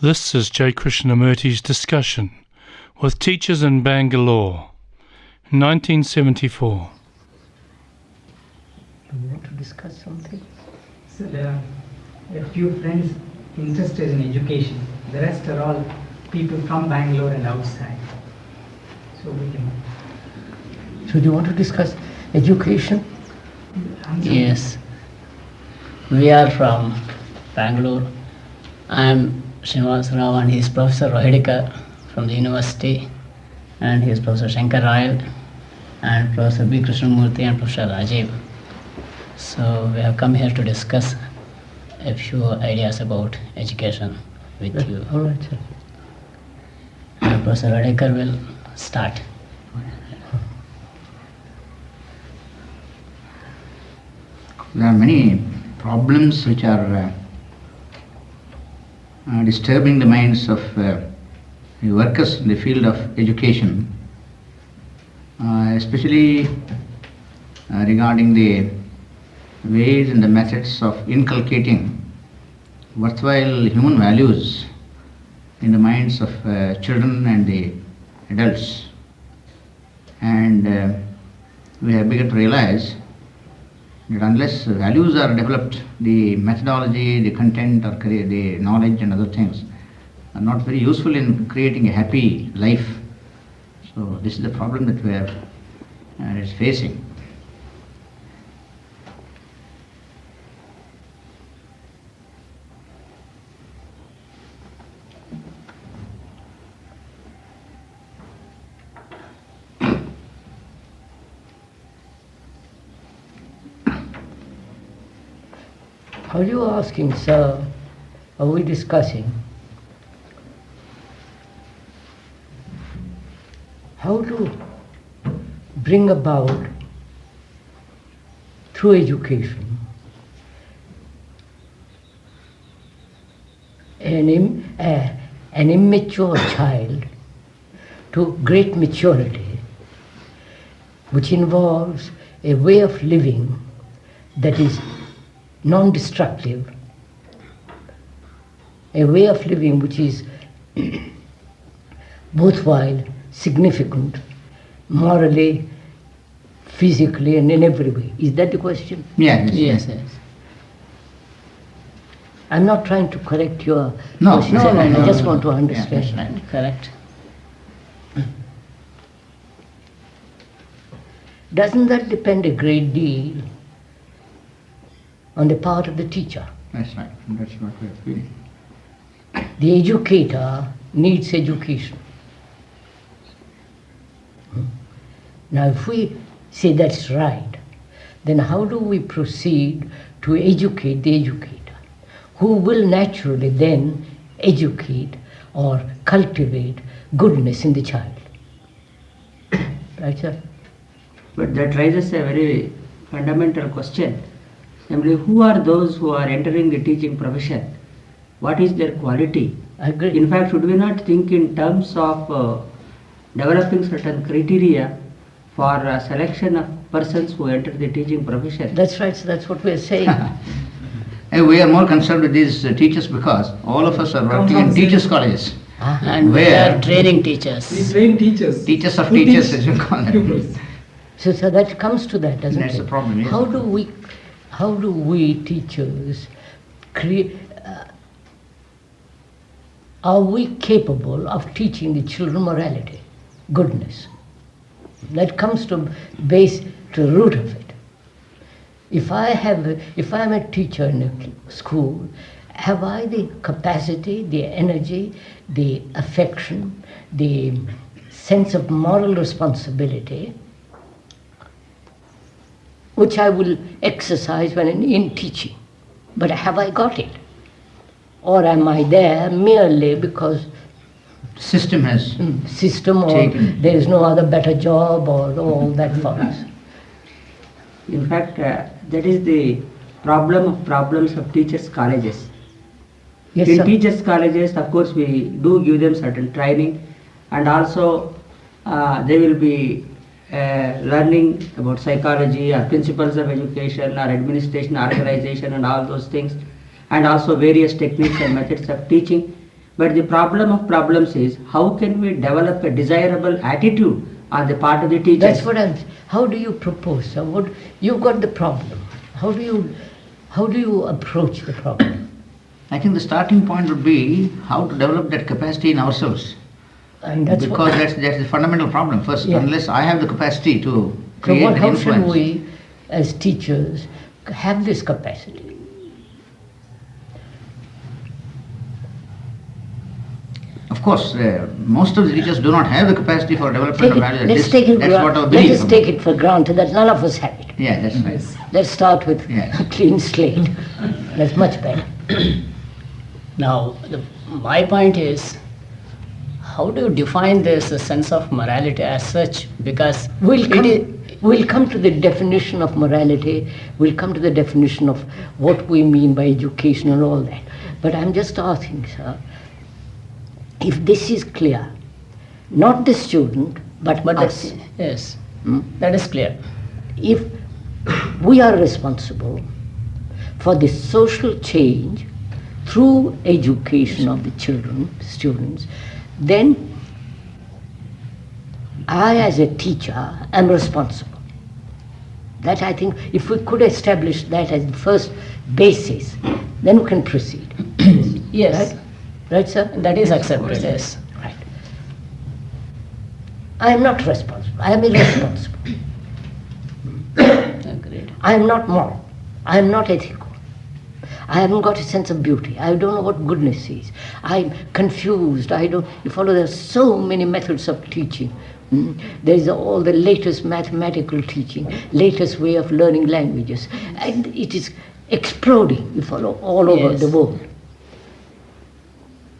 This is J. Krishnamurti's discussion with teachers in Bangalore, 1974. Do you want to discuss something? So there are a few friends interested in education. The rest are all people from Bangalore and outside. So we can... So do you want to discuss education? Yes. We are from Bangalore. I am Srinivas Rao and he is Professor Rohidikar from the university, and he is Professor Shankar Royal and Professor B. Krishnamurti and Professor Rajiv. So we have come here to discuss a few ideas about education with you. All right, sir. And Professor Rohidikar will start. There are many problems which are disturbing the minds of the workers in the field of education, especially regarding the ways and the methods of inculcating worthwhile human values in the minds of children and the adults. And we have begun to realize that unless values are developed, the methodology, the content or the knowledge and other things are not very useful in creating a happy life. So this is the problem that we are is facing. Are you asking, sir, are we discussing how to bring about, through education, an immature child to great maturity, which involves a way of living that is non-destructive, a way of living which is worthwhile, significant, morally, physically, and in every way. Is that the question? Yes. Yes. I'm not trying to correct your No, question. no, no, I no, just no, want to no. understand. Yeah, that's right. Correct. Doesn't that depend a great deal on the part of the teacher? That's right. That's what we are feeling. The educator needs education. Now, if we say that's right, then how do we proceed to educate the educator, who will naturally then educate or cultivate goodness in the child? Right, sir? But that raises a very fundamental question. Namely, who are those who are entering the teaching profession? What is their quality? I agree. In fact, should we not think in terms of developing certain criteria for selection of persons who enter the teaching profession? That's right, so that's what we're saying. And we are more concerned with these teachers because all of us are working in teachers' colleges. And we Where? are training teachers. We train teachers. Teachers of Who teachers, teach as you call them. pupils. So that comes to that, doesn't That's it? the problem, yes. How do we teachers create? Are we capable of teaching the children morality, goodness? That comes to the root of it. If I'm a teacher in a school, have I the capacity, the energy, the affection, the sense of moral responsibility, which I will exercise when in teaching? But have I got it? Or am I there merely because System has system, or taken. there is no other better job, or all that follows? In fact, that is the problems of teachers' colleges. Yes, In sir. teachers' colleges, of course, we do give them certain training, and also they will be learning about psychology or principles of education or administration, organization and all those things, and also various techniques and methods of teaching, But the problem of problems is how can we develop a desirable attitude on the part of the teachers? That's what I'm. How do you propose? So what you've got the problem. How do you approach the problem? I think the starting point would be how to develop that capacity in ourselves. And that's Because that's the fundamental problem. First, Yeah. unless I have the capacity to so create what, the how should influence. we, as teachers, have this capacity? Of course, most of the teachers do not have the capacity for development of values. Let's take it. That's what our Let belief us is. take it for granted that none of us have it. Yeah, that's right. Let's start with Yes. a clean slate. That's much better. Now, my point is, how do you define this sense of morality as such? Because We'll come to the definition of morality, we'll come to the definition of what we mean by education and all that. But I'm just asking, sir, if this is clear, not the student, but us. yes, Hmm? that is clear. If we are responsible for the social change through education of the children, students, then I as a teacher am responsible. That I think if we could establish that as the first basis, then we can proceed. Yes, Right? Right, sir? that is accepted. Yes. Right. I am not responsible. I am irresponsible. Agreed. I am not moral. I am not ethical. I haven't got a sense of beauty. I don't know what goodness is. I'm confused. You follow, there are so many methods of teaching. There is all the latest mathematical teaching, latest way of learning languages. And it is exploding, you follow, all over Yes. the world.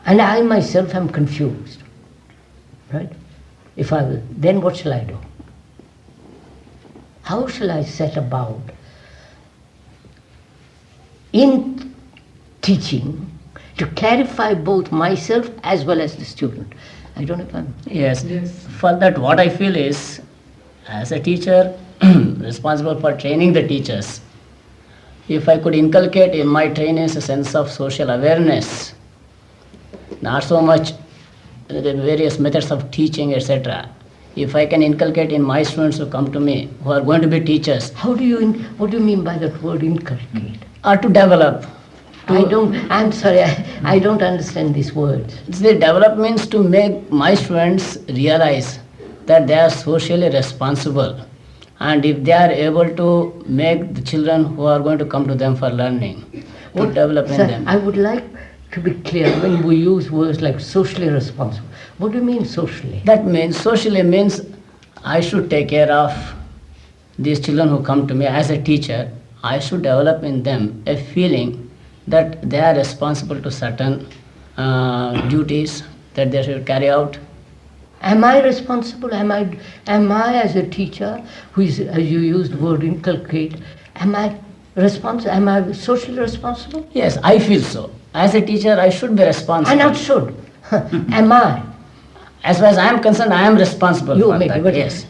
And I myself am confused. Right? Then what shall I do? How shall I set about in teaching to clarify both myself as well as the student? I don't know if I'm... Yes. Yes. For that, what I feel is, as a teacher, responsible for training the teachers, if I could inculcate in my trainees a sense of social awareness, not so much the various methods of teaching, etc. If I can inculcate in my students who come to me, who are going to be teachers, What do you mean by that word inculcate? or to develop. I'm sorry, I don't understand these words. The develop means to make my students realize that they are socially responsible, and if they are able to make the children who are going to come to them for learning, to develop in Sir, them. I would like to be clear when we use words like socially responsible. What do you mean socially? That means, socially means I should take care of these children who come to me as a teacher. I should develop in them a feeling that they are responsible to certain duties that they should carry out. Am I responsible? Am I as a teacher who is, as you used the word inculcate, am I responsible? Am I socially responsible? Yes, I feel so. As a teacher, I should be responsible. I not should. Am I? As far as I am concerned, I am responsible You for make that. it, but Yes.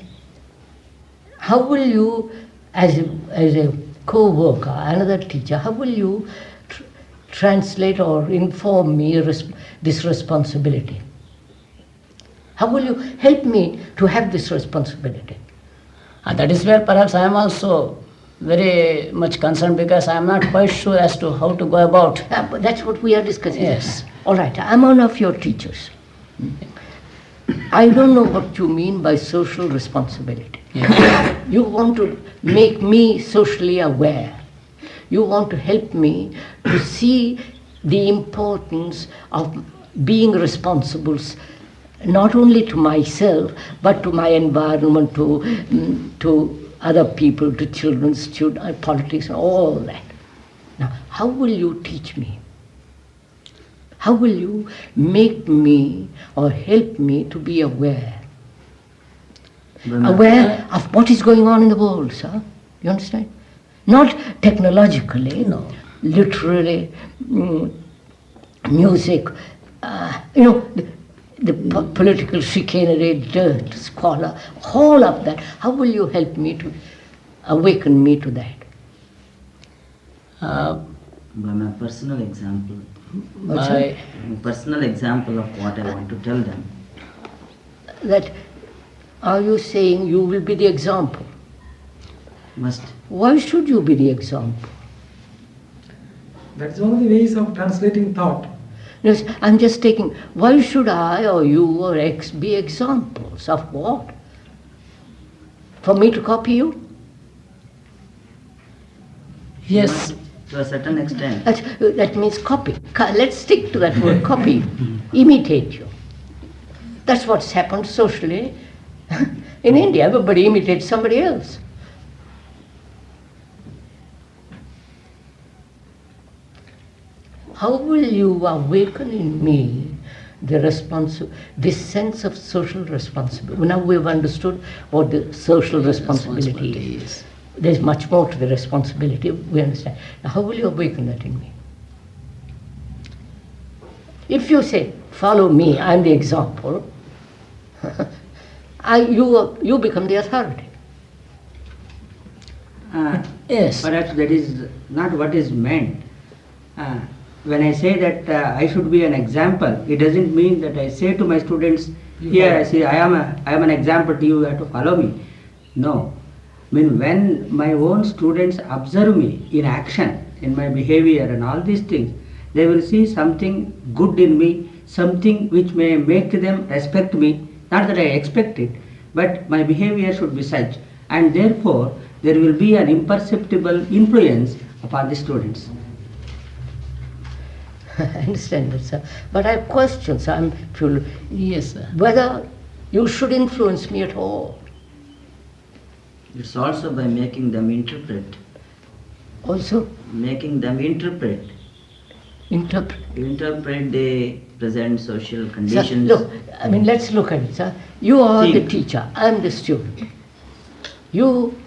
how will you, as a co-worker, another teacher, how will you translate or inform me this responsibility? How will you help me to have this responsibility? And that is where perhaps I am also very much concerned, because I am not quite sure as to how to go about. But that's what we are discussing. Yes. All right, I'm one of your teachers. I don't know what you mean by social responsibility. Yes. You want to make me socially aware. You want to help me to see the importance of being responsible, not only to myself, but to my environment, to other people, to children, students, politics, and all that. Now, how will you teach me? How will you make me or help me to be aware? Aware of what is going on in the world, sir. You understand? Not technologically, No. literally, music, the political chicanery, dirt, squalor, all of that. How will you help me to awaken me to that? By my personal example, What's My Personal example of what I want to tell them. that? Are you saying you will be the example? Must. Why should you be the example? That's one of the ways of translating thought. Yes, I'm just taking, why should I or you or X be examples of what? For me to copy you? yes, To a certain extent. That means copy. Let's stick to that word, copy. Imitate you. That's what's happened socially. In India, everybody imitates somebody else. How will you awaken in me this sense of social responsibility? Now we've understood what the social responsibility is. There's much more to the responsibility, we understand. Now how will you awaken that in me? If you say, follow me, I'm the example, you become the authority. yes. Perhaps that is not what is meant. When I say that I should be an example, it doesn't mean that I say to my students, here I say I am an example to you, you have to follow me. No. I mean, when my own students observe me in action, in my behavior and all these things, they will see something good in me, something which may make them respect me. Not that I expect it, but my behavior should be such. And therefore, there will be an imperceptible influence upon the students. I understand that, sir. But I have questions. Yes, sir. Whether you should influence me at all. It's also by making them interpret. Also, Making them interpret. interpret. Interpret the present social Sir, conditions. look, I mean, let's look at it, sir. You are the Think. teacher, I'm the student. You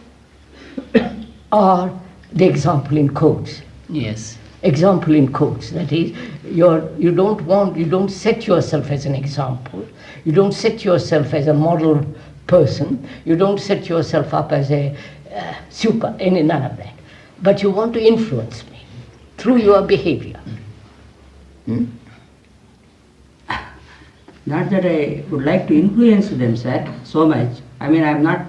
are the example in quotes. Yes. Example in quotes. That is, you don't set yourself as an example. You don't set yourself as a model person. You don't set yourself up as a none of that. But you want to influence me through your behavior. Hmm? Not that I would like to influence them, sir, so much. I mean, I am not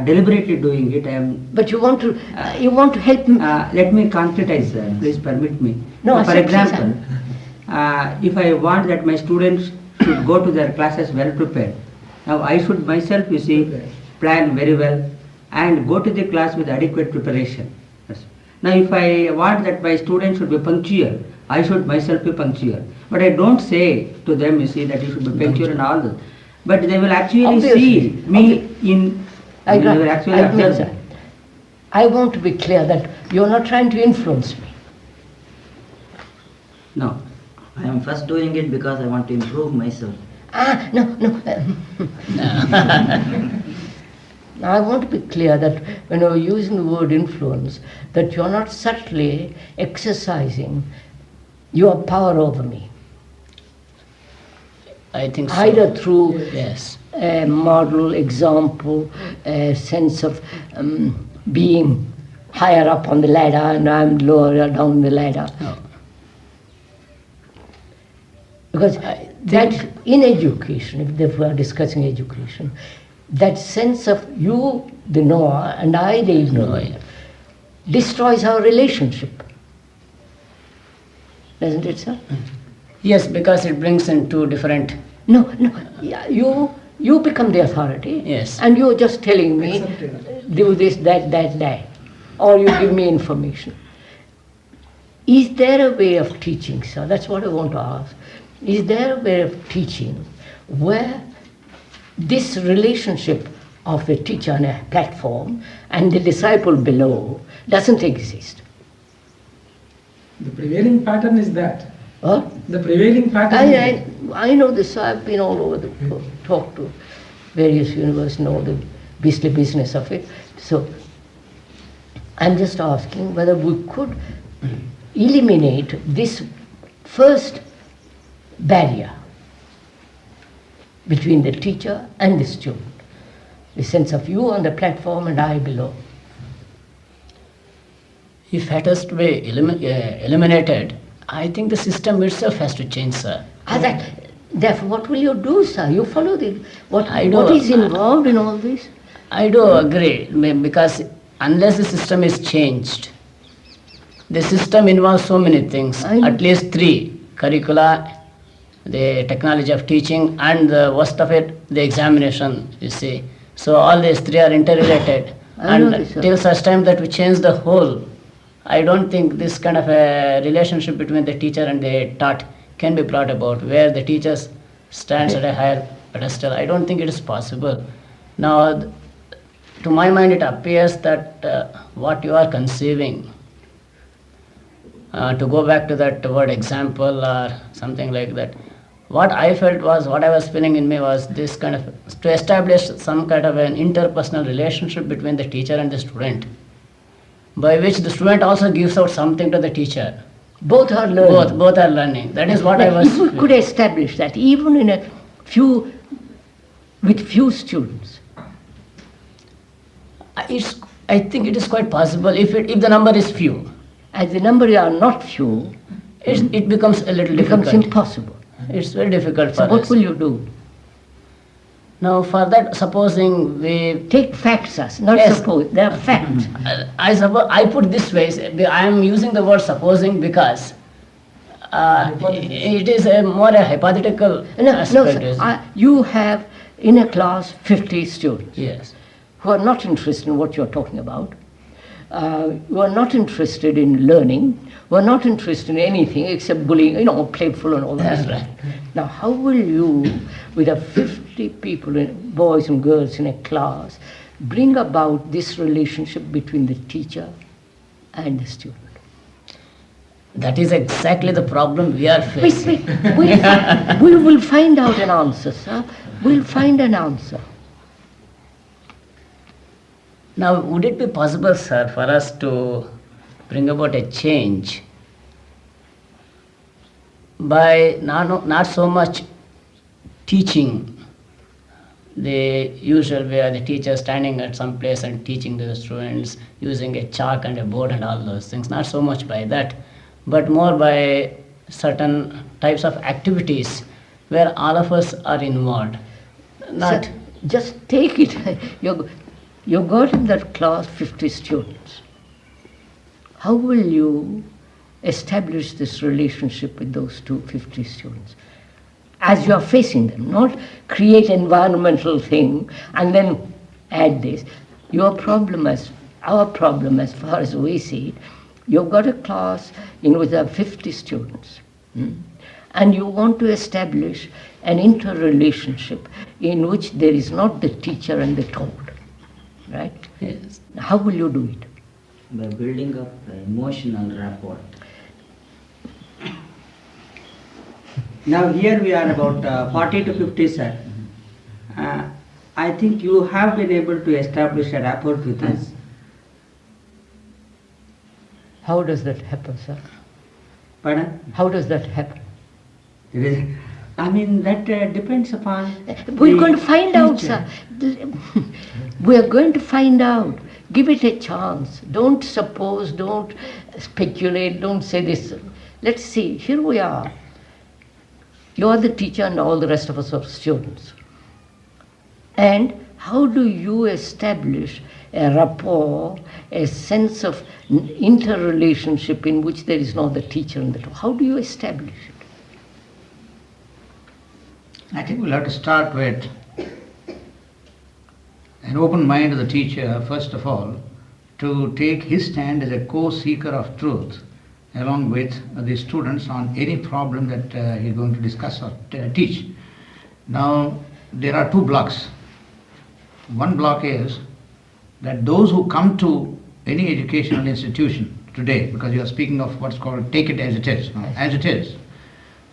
deliberately doing it. I am. But you want to help me. Let me concretize, sir. Please permit me. No, I For said example, if I want that my students should go to their classes well prepared, now I should myself, you see, plan very well and go to the class with adequate preparation. Yes. Now, if I want that my students should be punctual, I should myself be punctual. But I don't say to them, you see, that you should be punctual and all that. But they will actually Obviously. see me in. They will actually observe sir. that. I want to be clear that you're not trying to influence me. No. I am first doing it because I want to improve myself. No. Now, I want to be clear that when you're using the word influence, that you're not subtly exercising your power over me. I think so. Either through Yes. a model, example, a sense of being higher up on the ladder and I'm lower down the ladder. No. Because that in education, if we are discussing education, that sense of you, the knower, and I, the ignorant, destroys our relationship. Doesn't it, sir? Yes, because it brings in two different. No. Yeah, you become the authority. Yes. And you're just telling me, do this, that. Or you give me information. Is there a way of teaching, sir? That's what I want to ask. Is there a way of teaching where this relationship of a teacher on a platform and the disciple below doesn't exist? The prevailing pattern is that. What? The prevailing pattern is that. I know this. I've been all over the talk to various universities, know the beastly business of it. So I'm just asking whether we could eliminate this first barrier between the teacher and the student, the sense of you on the platform and I below. If it has to be eliminated, I think the system itself has to change, sir. Therefore, what will you do, sir? You follow what do. is involved in all this? I do agree, because unless the system is changed, the system involves so many things, at least 3 curricula, the technology of teaching, and the worst of it, the examination, you see. So all these 3 are interrelated. And till such time that we change the whole, I don't think this kind of a relationship between the teacher and the taught can be brought about, where the teacher stands at a higher pedestal. I don't think it is possible. Now, to my mind, it appears that what you are conceiving, to go back to that word example or something like that, what I felt was, what I was feeling in me was this kind of, to establish some kind of an interpersonal relationship between the teacher and the student, by which the student also gives out something to the teacher. Both are learning. Both are learning. That is what I was... If we could establish that, even in with few students. I think it is quite possible if the number is few. As the number are not few, it becomes a little difficult. Becomes impossible. It's very difficult for us. So what will you do? Now, for that, supposing we... Take facts, not suppose. They are facts. I put this way, I am using the word supposing because it is more a hypothetical aspect. No, sir. You have in a class 50 students. Yes. Who are not interested in what you are talking about, who are not interested in learning, who are not interested in anything except bullying, playful and all that. That's right. Now, how will you, with a 50 people, boys and girls in a class, bring about this relationship between the teacher and the student? That is exactly the problem we are facing. We will find out an answer, sir. We'll find an answer. Now, would it be possible, sir, for us to bring about a change by not so much teaching the usual way, the teacher standing at some place and teaching the students using a chalk and a board and all those things, not so much by that, but more by certain types of activities where all of us are involved. Not so just take it. You got in that class 50 students. How will you establish this relationship with those 250 students? As you are facing them, not create environmental thing and then add this. Our problem as far as we see it, you've got a class in which there are 50 students. And you want to establish an interrelationship in which there is not the teacher and the taught. Right? Yes. How will you do it? By building up emotional rapport. Now here we are about 40 to 50, sir. I think you have been able to establish a rapport with us. How does that happen, sir? Pardon? How does that happen? That depends upon... We're going to find out, sir. We are going to find out. Give it a chance. Don't suppose, don't speculate, don't say this. Let's see, here we are. You are the teacher and all the rest of us are students. And how do you establish a rapport, a sense of interrelationship in which there is not the teacher and the taught? How do you establish it? I think we'll have to start with an open mind of the teacher, first of all, to take his stand as a co-seeker of truth along with the students on any problem that he's going to discuss or teach. Now, there are 2 blocks. One block is that those who come to any educational institution today, because you are speaking of what's called take it as it is, as it is,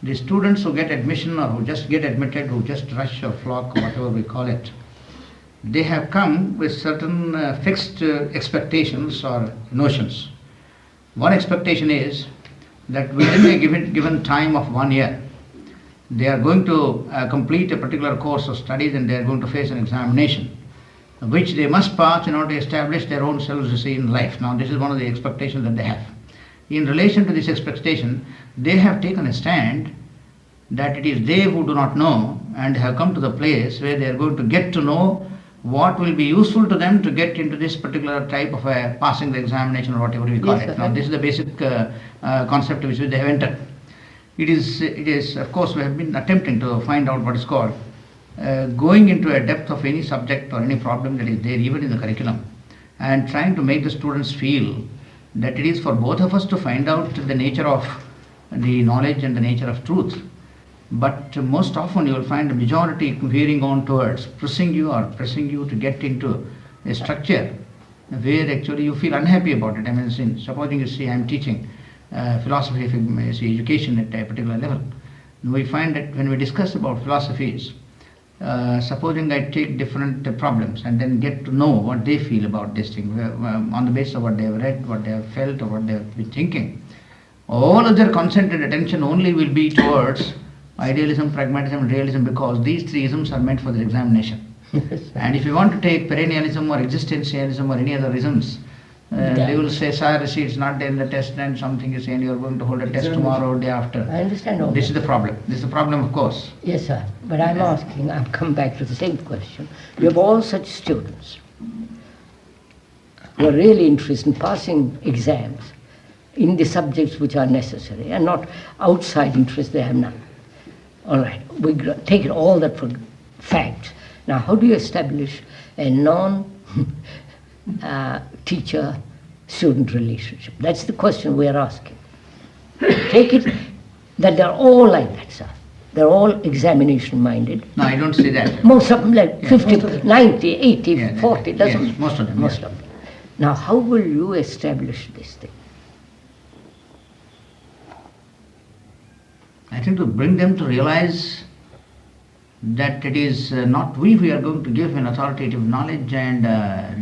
the students who get admission or who just get admitted, who just rush or flock, whatever we call it, they have come with certain fixed expectations or notions. One expectation is that within a given time of 1 year, they are going to complete a particular course of studies and they are going to face an examination, which they must pass in order to establish their own self-esteem in life. Now, this is one of the expectations that they have. in relation to this expectation, they have taken a stand that it is they who do not know and have come to the place where they are going to get to know what will be useful to them to get into this particular type of a passing the examination or whatever we call Yes, it. sir. Now this is the basic concept which they have entered. It is of course we have been attempting to find out what is called going into a depth of any subject or any problem that is there even in the curriculum, and trying to make the students feel that it is for both of us to find out the nature of the knowledge and the nature of truth. But most often you will find the majority veering on towards pressing you to get into a structure where actually you feel unhappy about it. I mean, supposing you see I am teaching philosophy of education at a particular level, we find that when we discuss about philosophies, supposing I take different problems and then get to know what they feel about this thing on the basis of what they have read, what they have felt, or what they have been thinking, all of their concentrated attention only will be towards idealism, pragmatism, and realism, because these three isms are meant for the examination. And if you want to take perennialism or existentialism or any other isms, they will say, sir, see, it's not there in the test, and something is saying you are going to hold a test tomorrow or day after. I understand all This that. is the problem. This is the problem, of course. Yes, sir. But I'm asking, I've come back to the same question. You have all such students who are really interested in passing exams in the subjects which are necessary, and not outside interest they have none. All right, we take it all that for facts. Now, how do you establish a non-teacher-student relationship? That's the question we are asking. Take it that they're all like that, sir. They're all examination-minded. No, I don't say that. Most of them, like Yeah, 50, most of them. 90, 80, Yeah, 40, doesn't yes, most of them, Most yes. of them. Now, how will you establish this thing? I think to bring them to realize that it is not we who are going to give an authoritative knowledge, and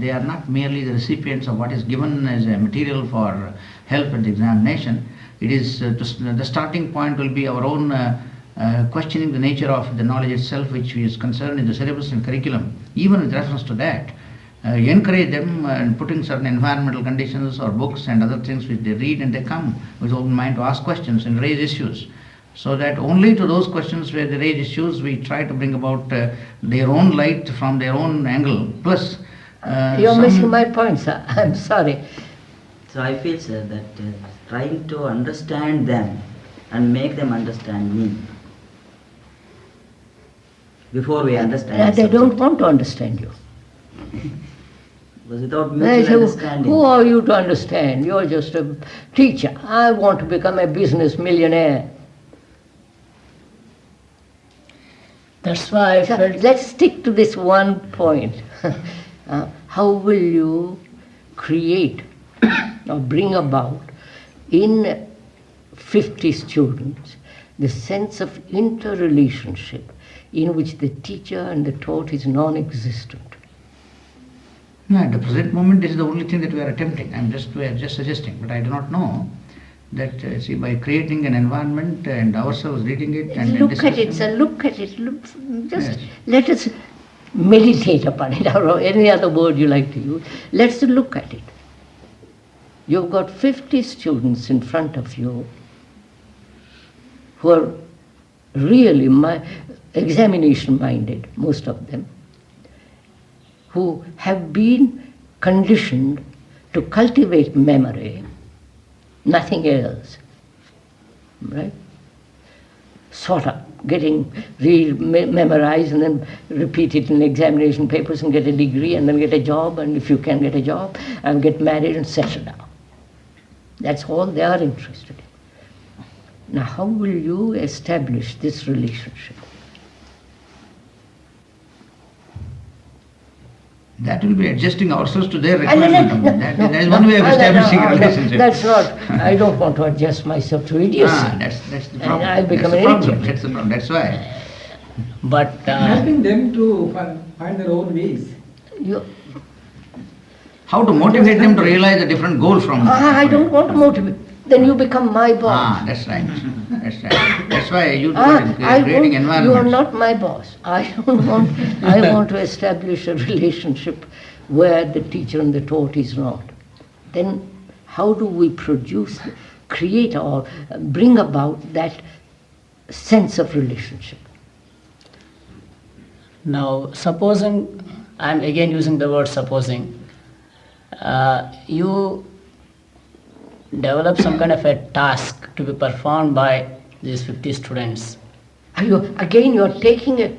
they are not merely the recipients of what is given as a material for help at the examination. It is the starting point will be our own questioning the nature of the knowledge itself, which is concerned in the syllabus and curriculum. Even with reference to that, encourage them and putting certain environmental conditions or books and other things which they read, and they come with open mind to ask questions and raise issues. So that only to those questions where they raise issues, we try to bring about their own light from their own angle. Plus, You're missing my point, sir. I'm sorry. So I feel, sir, that trying to understand them and make them understand me before we understand the They don't subject. want to understand you. Because without They mutual say, understanding. who are you to understand? You're just a teacher. I want to become a business millionaire. That's why I So felt let's stick to this one point. How will you create or bring about in 50 students the sense of interrelationship in which the teacher and the taught is non-existent? no, at the present moment, this is the only thing that we are attempting. We are just suggesting, but I do not know that see, by creating an environment and ourselves reading it and Look at it, discussing- sir, look at it. Just Yes. let us meditate upon it, or any other word you like to use. Let's look at it. You've got 50 students in front of you who are really examination-minded, most of them, who have been conditioned to cultivate memory, nothing else, right? Sort of getting memorized and then repeat it in examination papers and get a degree and then get a job, and if you can get a job, and get married and settle down. That's all they are interested in. Now, how will you establish this relationship? that will be adjusting ourselves to their No, requirement. That is one way of establishing a relationship. That's not, I don't want to adjust myself to idiocy. That's the And problem. I'll become That's an the problem. idiot. That's the problem. That's why. but Helping them to find their own ways. You, How to motivate them to realize a different goal from. I don't want to motivate. Then you become my boss. That's right. That's right. That's why you I creating you are environments. not my boss. I don't want. I want to establish a relationship where the teacher and the taught is not. Then, how do we produce create or bring about that sense of relationship? Now, supposing, I'm again using the word supposing, you develop some kind of a task to be performed by these 50 students. You're taking a...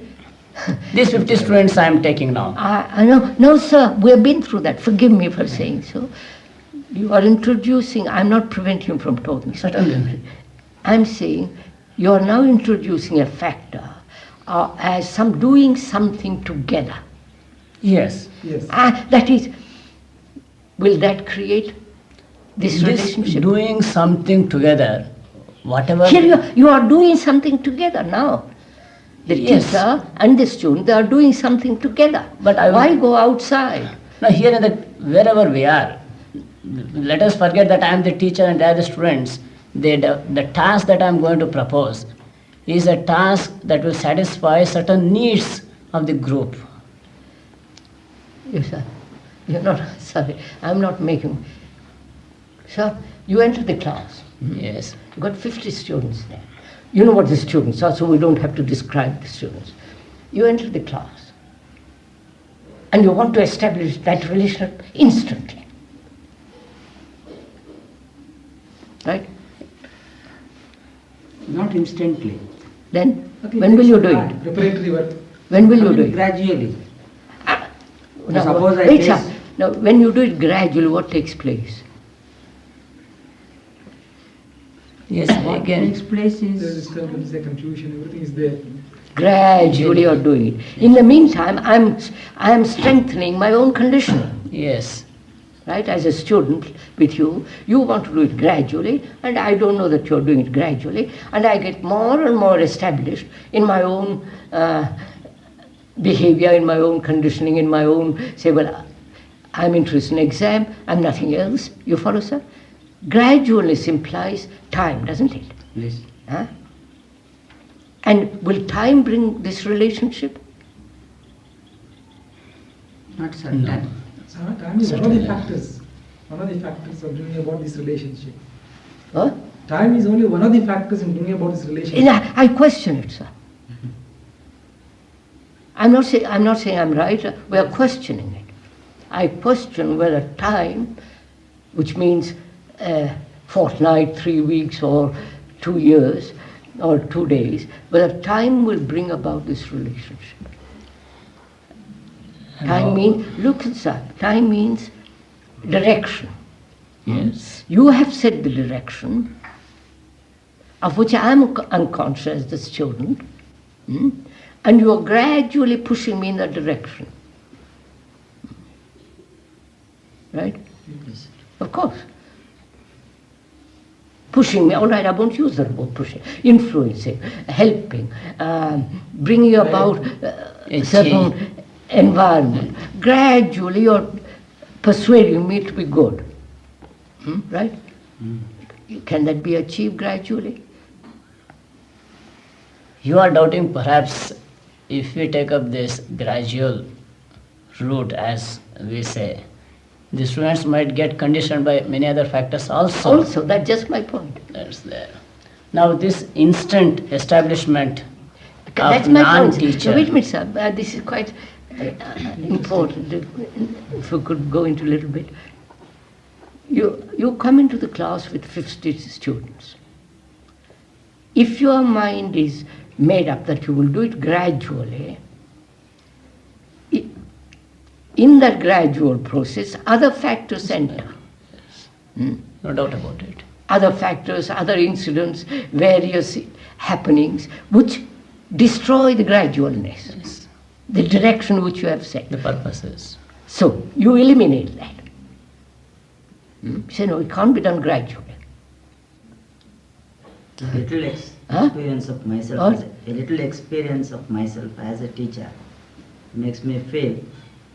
These 50 students I am taking now. I know. No, sir, we have been through that. Forgive me for saying so. You are introducing, I'm not preventing you from talking. Certainly. I'm saying you are now introducing a factor as some doing something together. Yes. Yes. That is, will that create this relationship? Doing something together, whatever. Here you are doing something together now. The Yes. teacher and the student, they are doing something together. But why go outside? Now here in the, wherever we are, let us forget that I am the teacher and they are the students. The task that I am going to propose is a task that will satisfy certain needs of the group. Yes, sir. You're not, sorry, I'm not making... Sir, you enter the class. Yes. You've got 50 students there. You know what the students are, so we don't have to describe the students. You enter the class and you want to establish that relationship instantly. Right? Not instantly. Then, when will you do it? Preparatory work. When will you do it? Gradually. Now, suppose I wait, face- sir. Now, when you do it gradually, what takes place? Yes, What again. takes place There is is disturbance, there confusion, everything is there. Gradually you're doing it. In the meantime, I'm strengthening my own conditioning. Yes. Right? As a student with you, you want to do it gradually, and I don't know that you're doing it gradually, and I get more and more established in my own behavior, in my own conditioning, in my own, say, well, I'm interested in exam, I'm nothing else. You follow, sir? Gradualness implies time, doesn't it? yes. Huh? And will time bring this relationship? Not certain. No. So time is one of the factors. One of the factors of bringing about this relationship. Huh? Time is only one of the factors in bringing about this relationship. And I question it, sir. I'm not saying I'm right. We are questioning it. I question whether time, which means a fortnight, 3 weeks, or 2 years, or 2 days, whether time will bring about this relationship. Time means, look, sir, time means direction. Yes. You have set the direction, of which I am unconscious, the student, and you are gradually pushing me in that direction. Right? Yes. Of course. Pushing me, all right, I won't use the word pushing, influencing, helping, bringing about a certain environment. Gradually you're persuading me to be good. Right? Can that be achieved gradually? You are doubting perhaps if we take up this gradual route, as we say, the students might get conditioned by many other factors also. Also, that's just my point. That's there. Now this instant establishment That's of my point. non-teacher. Wait a minute, sir. This is quite important. If we could go into a little bit. You come into the class with 50 students. If your mind is made up that you will do it gradually, in that gradual process, other factors enter. No doubt about it. Other factors, other incidents, various happenings, which destroy the gradualness, Yes. the direction which you have set. The purposes. So you eliminate that. Say, no, it can't be done gradually. A little Huh? experience of myself, What? a little experience of myself as a teacher makes me feel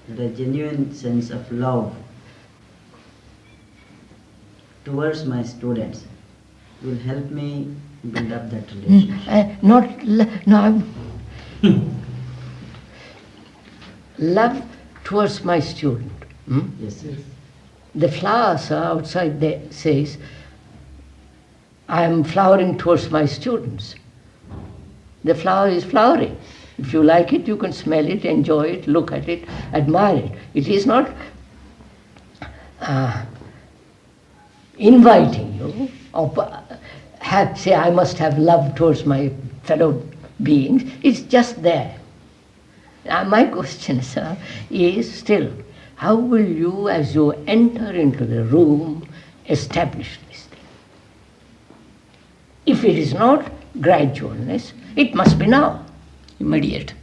that a genuine sense of love towards my students will help me build up that relationship. Love towards my student. Yes. Yes. The flowers are outside there says, I am flowering towards my students. The flower is flowering. If you like it, you can smell it, enjoy it, look at it, admire it. It is not inviting you or say I must have love towards my fellow beings. It's just there. My question, sir, is still, how will you, as you enter into the room, establish this thing? If it is not gradualness, it must be now, immediate.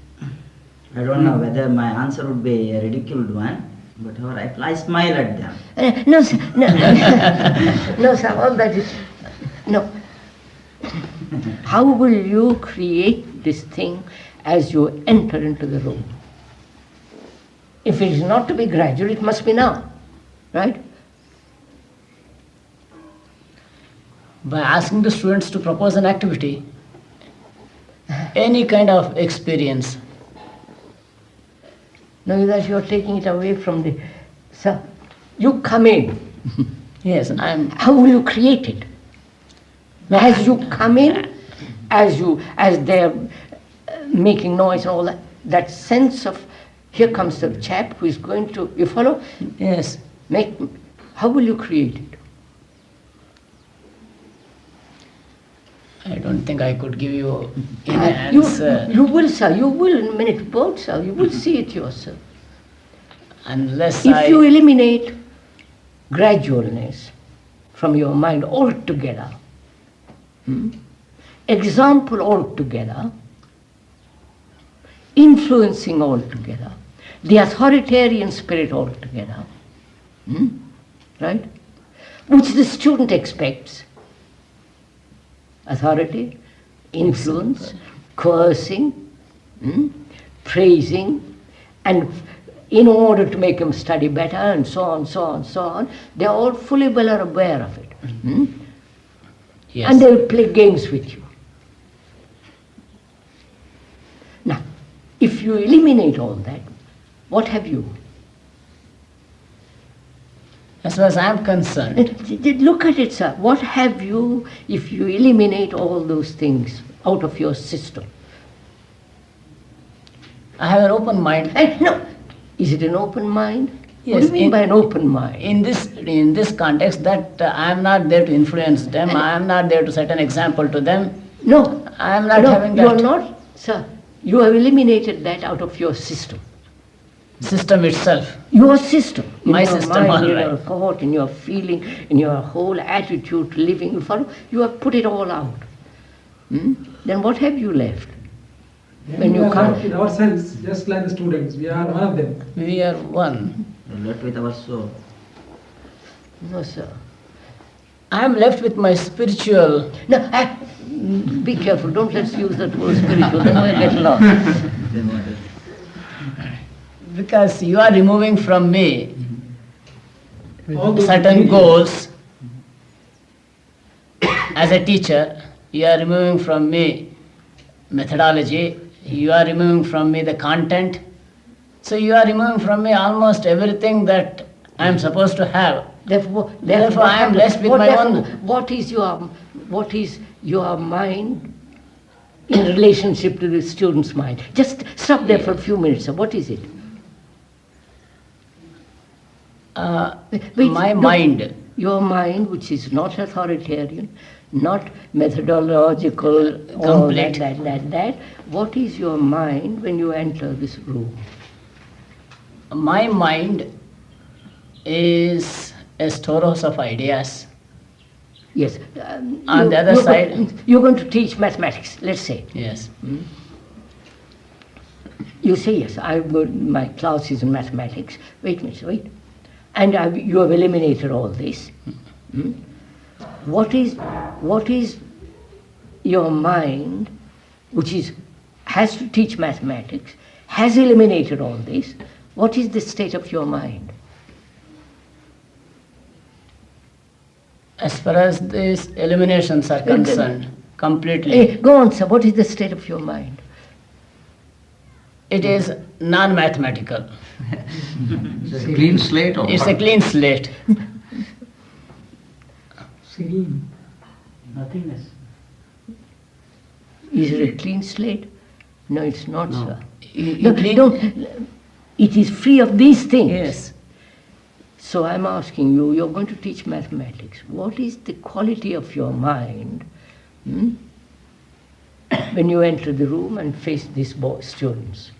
I don't know whether my answer would be a ridiculed one, but I smile at them. No, sir, no, no, sir, all that is, no. How will you create this thing as you enter into the room? If it is not to be gradual, it must be now, right? By asking the students to propose an activity, any kind of experience. Now that you are taking it away from the... Sir, you come in. Yes, How will you create it? As you come in, as they're making noise and all that, that sense of, here comes the chap who is going to, you follow? Yes. How will you create it? I don't think I could give you any You answer will, sir, you will in a minute, both, sir, you will see it yourself. unless If you eliminate gradualness from your mind altogether, example altogether, influencing altogether, the authoritarian spirit altogether, right? Which the student expects. Authority, influence, coercing, praising, and in order to make them study better and so on, so on, so on, they're all fully well aware of it. Yes. And they'll play games with you. Now, if you eliminate all that, what have you? As far as I'm concerned, Look at it, sir. What have you if you eliminate all those things out of your system? I have an open mind. No. Is it an open mind? Yes, What do you mean by an open mind? In this context, that I am not there to influence them, I am not there to set an example to them. No. I am not No, having that. you are not, sir. You have eliminated that out of your system. System itself. Your system. In My your system, mind, all in right. your thought, in your feeling, in your whole attitude to living, you follow? You have put it all out. Then what have you left? When you come in ourselves, just like the students, we are one of them. We are one. We're left with our soul. No, sir. I am left with my spiritual. No, be careful. Don't let's use that word spiritual. Then we'll get lost. Then what is? Because you are removing from me All those certain material- goals. As a teacher, you are removing from me methodology, you are removing from me the content. So you are removing from me almost everything that I am supposed to have. Therefore, I am left with my own. What is your mind in relationship to the student's mind? Just stop there for a few minutes. Sir. What is it? Wait, My no, mind. Your mind, which is not authoritarian, not methodological, all Complete. that. What is your mind when you enter this room? My mind is a storehouse of ideas. Yes. On the other you're side- you're going to teach mathematics, let's say. Yes. You say, yes, my class is in mathematics. Wait a minute, wait. And you have eliminated all this. What is your mind, which has to teach mathematics, has eliminated all this? What is the state of your mind? As far as these eliminations are concerned, completely, Go on, sir. What is the state of your mind? it is non-mathematical. It's a clean slate or It's what? a clean slate. Serene. Nothingness. Is it a clean slate? No, it's not, No. sir. You clean- don't. It is free of these things. Yes. So I'm asking you, you're going to teach mathematics. What is the quality of your mind when you enter the room and face these students?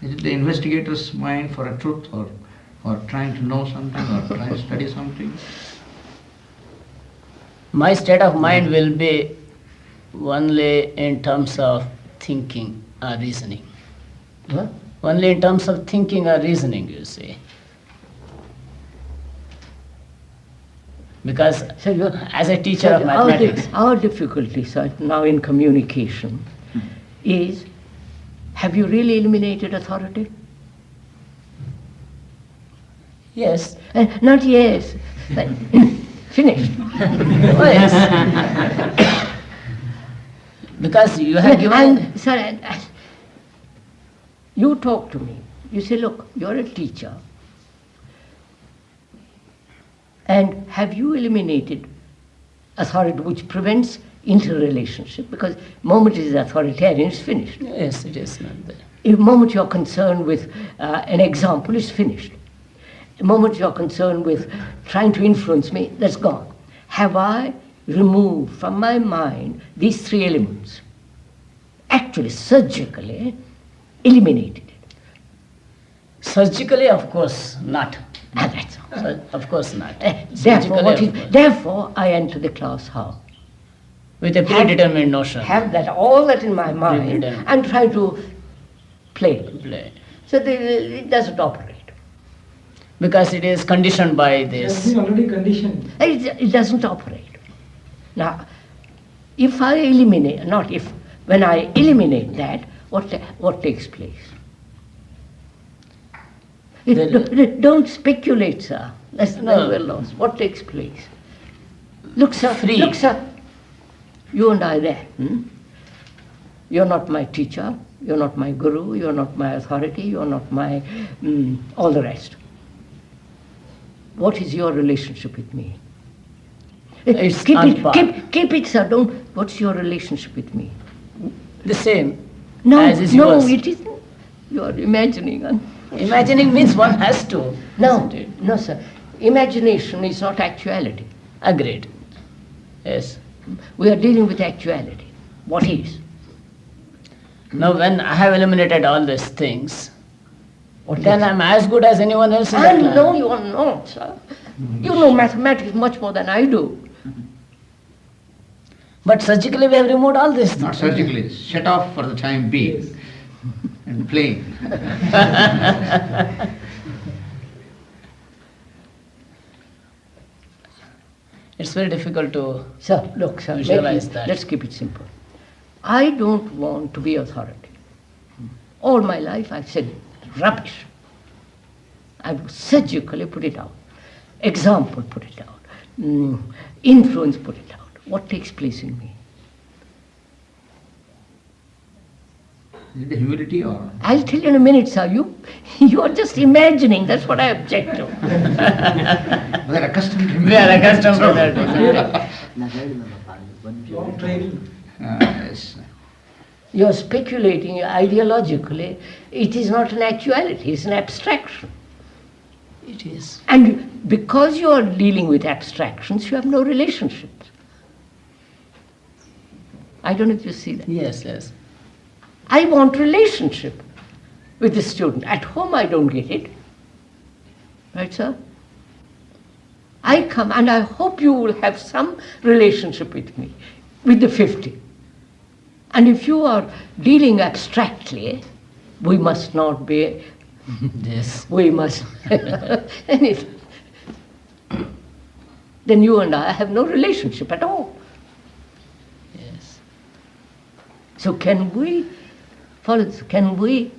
Is it the investigator's mind for a truth, or trying to know something, or trying to study something? My state of mind will be only in terms of thinking or reasoning. Huh? Only in terms of thinking or reasoning, you see. Because So as a teacher of mathematics, our difficulty, sir, now in communication is, have you really eliminated authority? yes, Not yes. But finished. oh, yes. Because you have given. And, sir, you talk to me. You say, look, you're a teacher. And have you eliminated authority which prevents interrelationship? Because the moment it is authoritarian, it's finished. Yes, it is not there. The moment you're concerned with an example, it's finished. The moment you're concerned with trying to influence me, that's gone. Have I removed from my mind these three elements? Actually, surgically eliminated it. Surgically, of course, not. That's all. Of course not. Therefore, I enter the class how? With a predetermined notion. Have all that in my mind Predetermined. and try to play. Play. So it doesn't operate. Because it is conditioned by It has this. been already conditioned. It doesn't operate. Now, if I eliminate, not if, when I eliminate that, what takes place? Don't speculate, sir. That's No. well lost. What takes place? Look, sir. Free. Look, sir. You and I there. You're not my teacher. You're not my guru. You're not my authority. You're not my all the rest. What is your relationship with me? It's keep on par. keep it, sir. Don't. What's your relationship with me? The same. No, As is no, yours. it isn't. You are imagining. Imagining means one has to. No, isn't it? no, sir. Imagination is not actuality. Agreed. Yes. We are dealing with actuality. What is? Now, when I have eliminated all these things, What then is? I'm as good as anyone else in I the class. know you are not, sir. You know mathematics much more than I do. But surgically we have removed all this. Not surgically, shut off for the time being and playing. It's very difficult to. Sir, look, sir, Visualize that. let's keep it simple. I don't want to be authority. All my life I've said rubbish. I've surgically put it out. Example put it out. Influence put it out. What takes place in me? Is it humility or? I'll tell you in a minute, sir. You are just imagining. That's what I object to. We are accustomed to We are accustomed to that. Long training. Yes. You're speculating ideologically. It is not an actuality, it's an abstraction. It is. And because you are dealing with abstractions, you have no relationships. I don't know if you see that. Yes, yes. I want relationship with the student. At home I don't get it. Right, sir? I come and I hope you will have some relationship with me, with the 50. And if you are dealing abstractly, we must not be, Yes. we must, anything. Then you and I have no relationship at all. Yes. So can we follow this? Can we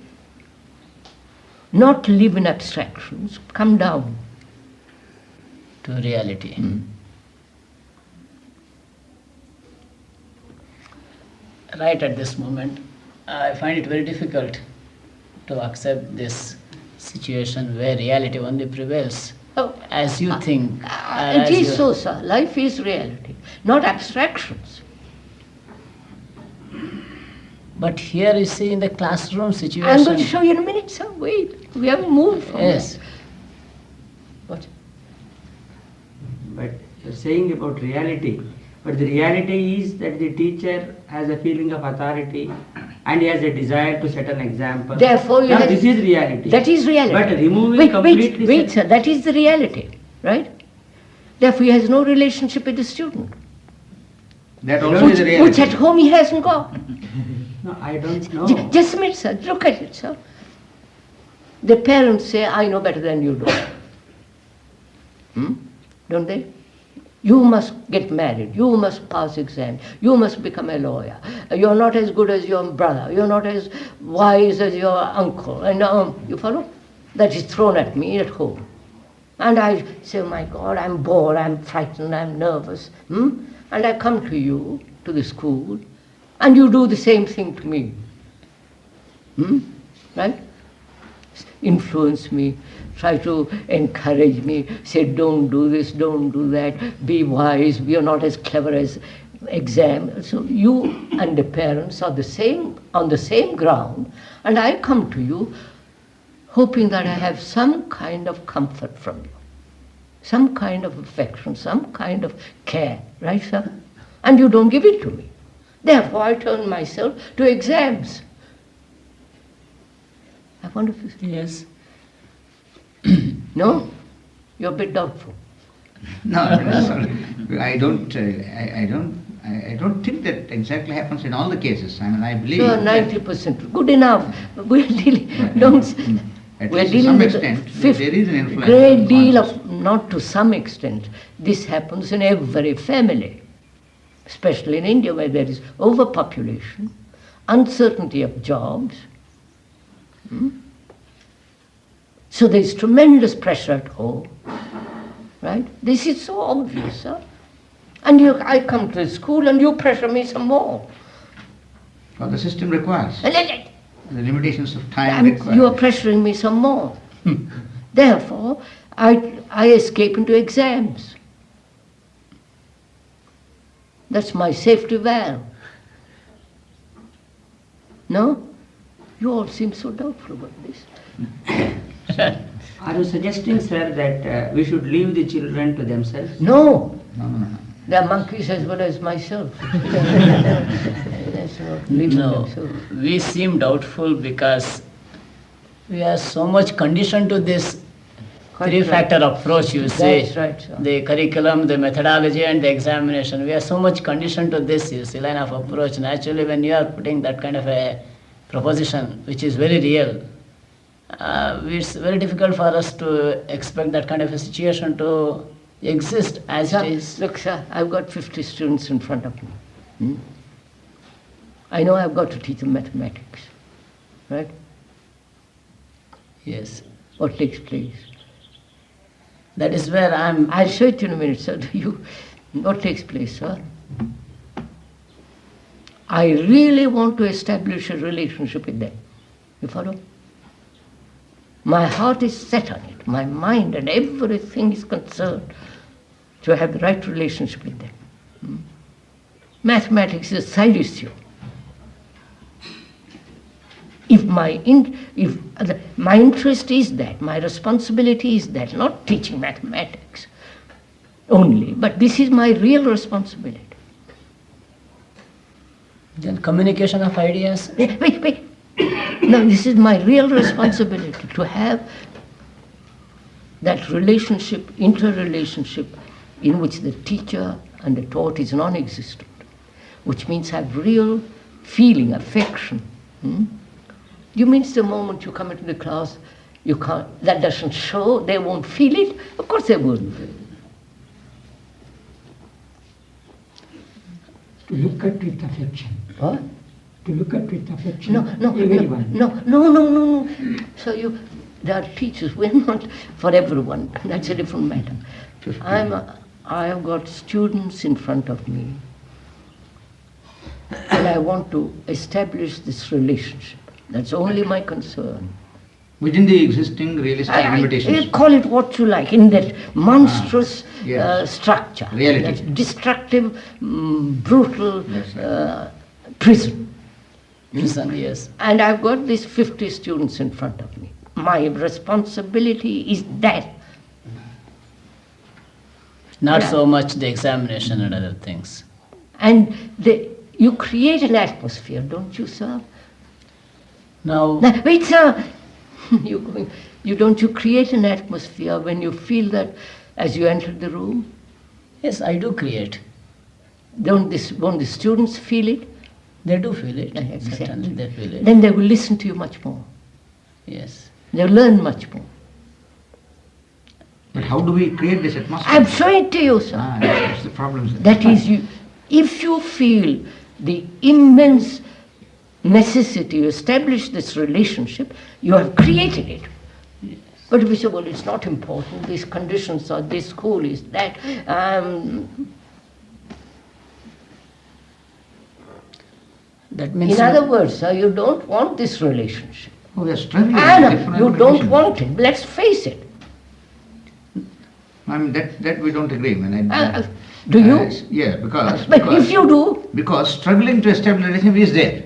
not live in abstractions, come down? To reality. Right at this moment, I find it very difficult to accept this situation where reality only prevails Oh, as you think. it is so, sir. Life is reality, not abstractions. But here you see in the classroom situation. I'm going to show you in a minute, sir. Wait, we haven't moved from Yes. that. What? But you're saying about reality. But the reality is that the teacher has a feeling of authority and he has a desire to set an example. Therefore, you now have- this is reality. That is reality. But removing wait, completely. wait, sir. That is the reality, right? Therefore, he has no relationship with the student, That also is a reality. which at home he hasn't got. No, I don't know. Just a minute, sir. Look at it, sir. The parents say, I know better than you do. Don't they? You must get married. You must pass exam. You must become a lawyer. You're not as good as your brother. You're not as wise as your uncle. And you follow? That is thrown at me at home. And I say, oh my God, I'm bored, I'm frightened, I'm nervous. And I come to you, to the school, and you do the same thing to me. Right? Influence me, try to encourage me, say don't do this, don't do that, be wise, we are not as clever as exam. So you and the parents are on the same ground, and I come to you hoping that I have some kind of comfort from you, some kind of affection, some kind of care, right, sir? And you don't give it to me. Therefore, I turn myself to exams. I wonder if you... Yes. No? You're a bit doubtful. No, sorry. I don't think that exactly happens in all the cases. I mean, I believe. Sure, that 90%. Good enough. We're dealing, don't... at We're least to dealing some with extent, fifth there is an influence. great on deal us. of, not to some extent, this happens in every family, especially in India where there is overpopulation, uncertainty of jobs. So there is tremendous pressure at home, right? This is so obvious, sir. And I come to the school and you pressure me some more. Well, the system requires. And The limitations of time require. you are pressuring me some more. Therefore, I escape into exams. That's my safety valve. No? You all seem so doubtful about this. Are you suggesting, sir, that we should leave the children to themselves? No, No. they are monkeys as well as myself. That's not leaving No, themselves. we seem doubtful because we are so much conditioned to this Quite three-factor approach, you say. That's right, sir. The curriculum, the methodology and the examination. We are so much conditioned to this, you see, line of approach. Naturally, when you are putting that kind of a proposition, which is very real, it's very difficult for us to expect that kind of a situation to exist as Sir, it is. look, sir, I've got 50 students in front of me. I know I've got to teach them mathematics, right? Yes. What takes place? That is where I'll show it in a minute, sir. What takes place, sir? I really want to establish a relationship with them. You follow? My heart is set on it. My mind and everything is concerned to have the right relationship with them. Mathematics is a side issue. If my interest is that, my responsibility is that, not teaching mathematics only, but this is my real responsibility. then communication of ideas. Wait. No, this is my real responsibility to have that relationship, interrelationship, in which the teacher and the taught is non-existent, which means have real feeling, affection. You means the moment you come into the class, you can't, that doesn't show, they won't feel it? Of course they wouldn't. To look at with affection. What? To look at with affection. No. Everyone. No. So there are teachers, we're not for everyone. That's a different matter. I have got students in front of me, and I want to establish this relationship. That's only my concern. Within the existing realistic limitations. Call it what you like, in that monstrous yes. structure. Reality. That's destructive, brutal That's right. prison. Prison, yes. And I've got these 50 students in front of me. My responsibility is that. Not Yeah. so much the examination and other things. And you create an atmosphere, don't you, sir? Now, Now, wait, sir. You create an atmosphere when you feel that as you enter the room? yes, I do create. Won't the students feel it? They do feel it. Exactly. Certainly they feel it. Then they will listen to you much more. Yes. They'll learn much more. But how do we create this atmosphere? I'm showing it to you, sir. That's the problem. Sir. That is, if you feel the immense necessity to establish this relationship, you have created it. Yes. But if you say, well, it's not important, these conditions are, this school is that, That means in other words, sir, you don't want this relationship. Oh, we are struggling. And with different you don't conditions. want it, let's face it. I mean, that we don't agree. Do you? Yeah, because If you do, because struggling to establish a relationship is there.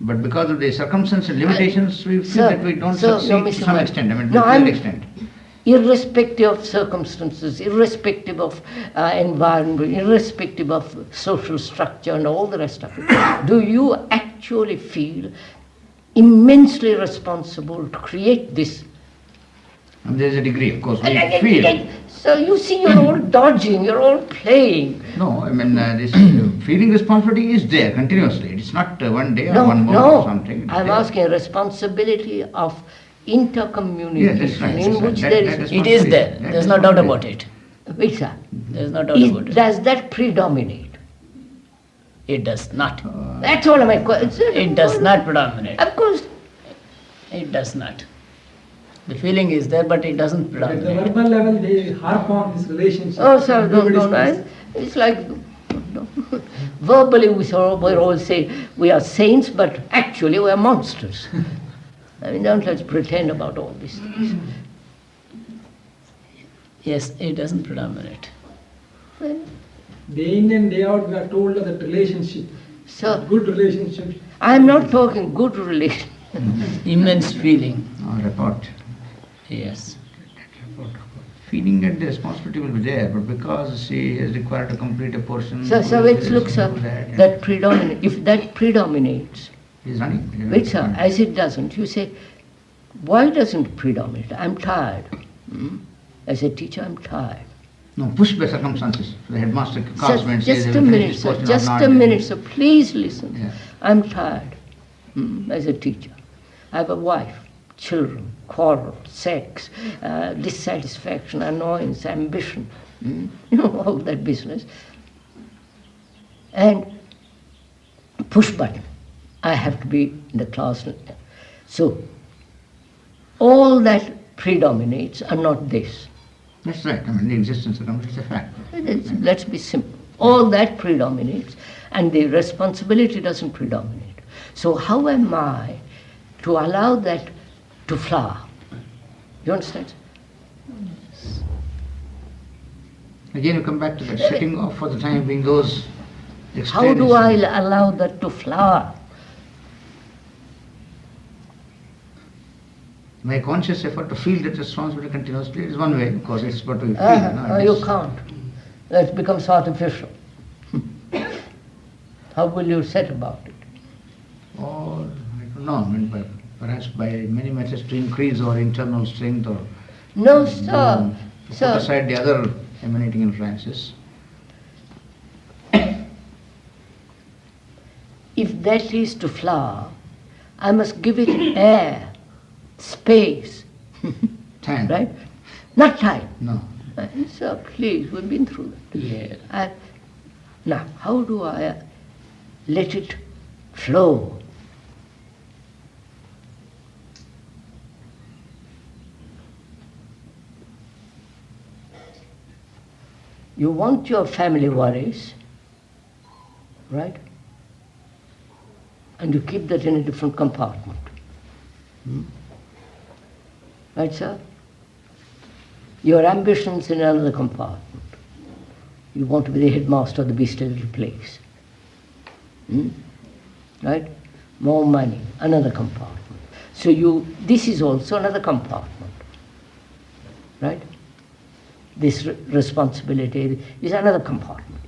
But because of the circumstances and limitations, we feel Sir, that we don't sir, succeed no, to Mr. some Mike. extent, to No, an extent. irrespective of circumstances, irrespective of environment, irrespective of social structure and all the rest of it, do you actually feel immensely responsible to create this? And there is a degree, of course, we feel. So you see, you're all dodging, you're all playing. No, I mean, this feeling responsibility is there continuously. It's not one day or No, one month no, or something. It's I'm there. asking responsibility of intercommunication, Yes, that's right, in that's which right. there That is... is it is there. That There's is no not doubt there. about it. Wait, sir. There's no doubt about it. Does that predominate? It does not. That's all my question. It does not predominate. Of course. It does not. The feeling is there, but it doesn't At the predominate. verbal level, they harp on this relationship. Oh, sir, don't. Everybody's It's like verbally we all say we are saints, but actually we are monsters. I mean, don't let's pretend about all these things. Yes, it doesn't predominate. Day in and day out, we are told that relationship, So good relationships. I'm not talking good relation. Immense feeling. Report. Yes. Feeling that the responsibility will be there, but because she is required to complete a portion. So do let's this, look, do sir, and that predominate. If that predominates, He's running. wait, sir, as it doesn't, you say, why doesn't it predominate? I'm tired. As a teacher, I'm tired. No, pushed by circumstances. The headmaster calls me Sir, and says, just "I a will finish minute, this sir, portion or just not." a minute, sir, please listen. Yeah. I'm tired as a teacher. I have a wife, children, quarrel, sex, dissatisfaction, annoyance, ambition, all that business. And push button, I have to be in the class. So, all that predominates and not this. That's right. I mean, the existence of it's a fact. Let's be simple. All that predominates and the responsibility doesn't predominate. So how am I to allow that to flower? You understand? Again, you come back to that setting off for the time being those How do I extraneous- allow that to flower? My conscious effort to feel that responsibility continuously is one way, because it's what we feel. You can't. That becomes artificial. How will you set about it? Or, I don't know, I mean, perhaps by many methods to increase our internal strength or No, sir. put Sir, aside the other emanating influences. if that is to flower, I must give it air, space, Time. right? Not time. No. Sir, please, we've been through that. Yeah. Now, how do I let it flow? You want your family worries, right? And you keep that in a different compartment. Right, sir? Your ambitions in another compartment. You want to be the headmaster of the beastly little place. Right? More money, another compartment. So this is also another compartment. Right? This responsibility is another compartment.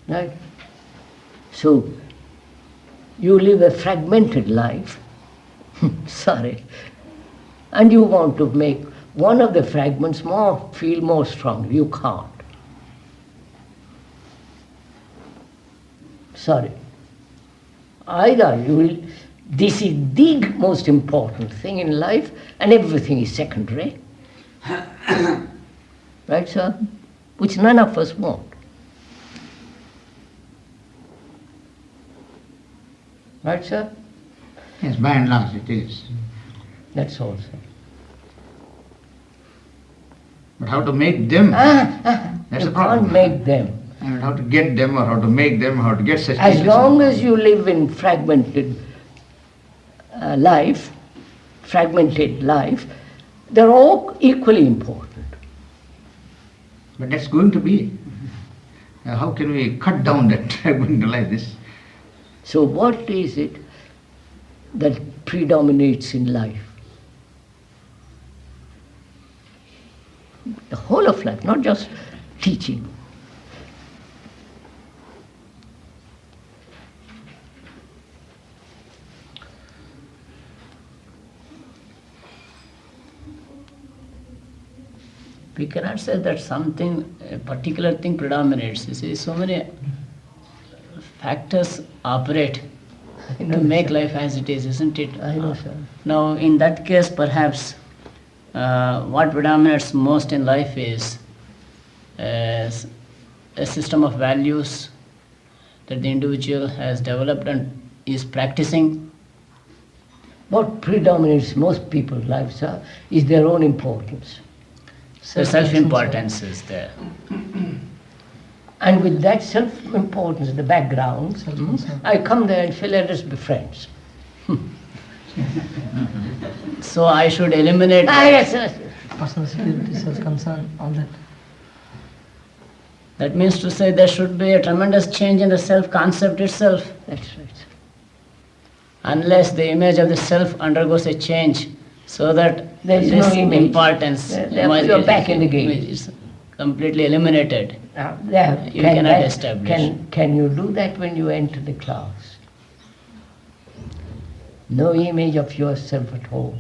Right? So, you live a fragmented life, sorry, and you want to make one of the fragments feel more strong. You can't. Sorry. Either you will, this is the most important thing in life, and everything is secondary. Right, sir? Which none of us want. Right, sir? Yes, by and large it is. That's all, sir. But how to make them? That's You the problem. can't make them. I mean, how to get them, or how to make them, how to get such As people. long as you live in fragmented life, they're all equally important. But that's going to be. How can we cut down that fragment like this? So what is it that predominates in life? The whole of life, not just teaching. We cannot say that something, a particular thing predominates. You see, so many factors operate to make life as it is, isn't it? I know, sir. Now, in that case, perhaps what predominates most in life is a system of values that the individual has developed and is practicing. What predominates most people's lives, sir, is their own importance. So self-importance is there. And with that self-importance, the background, I come there and say, let us be friends. So I should eliminate Yes, yes. Personal security, self-concern, all that. That means to say there should be a tremendous change in the self-concept itself. That's right. Unless the image of the self undergoes a change, so that There is this no image. importance Therefore you are back in the game. is completely eliminated. You cannot establish. Can you do that when you enter the class? No image of yourself at all.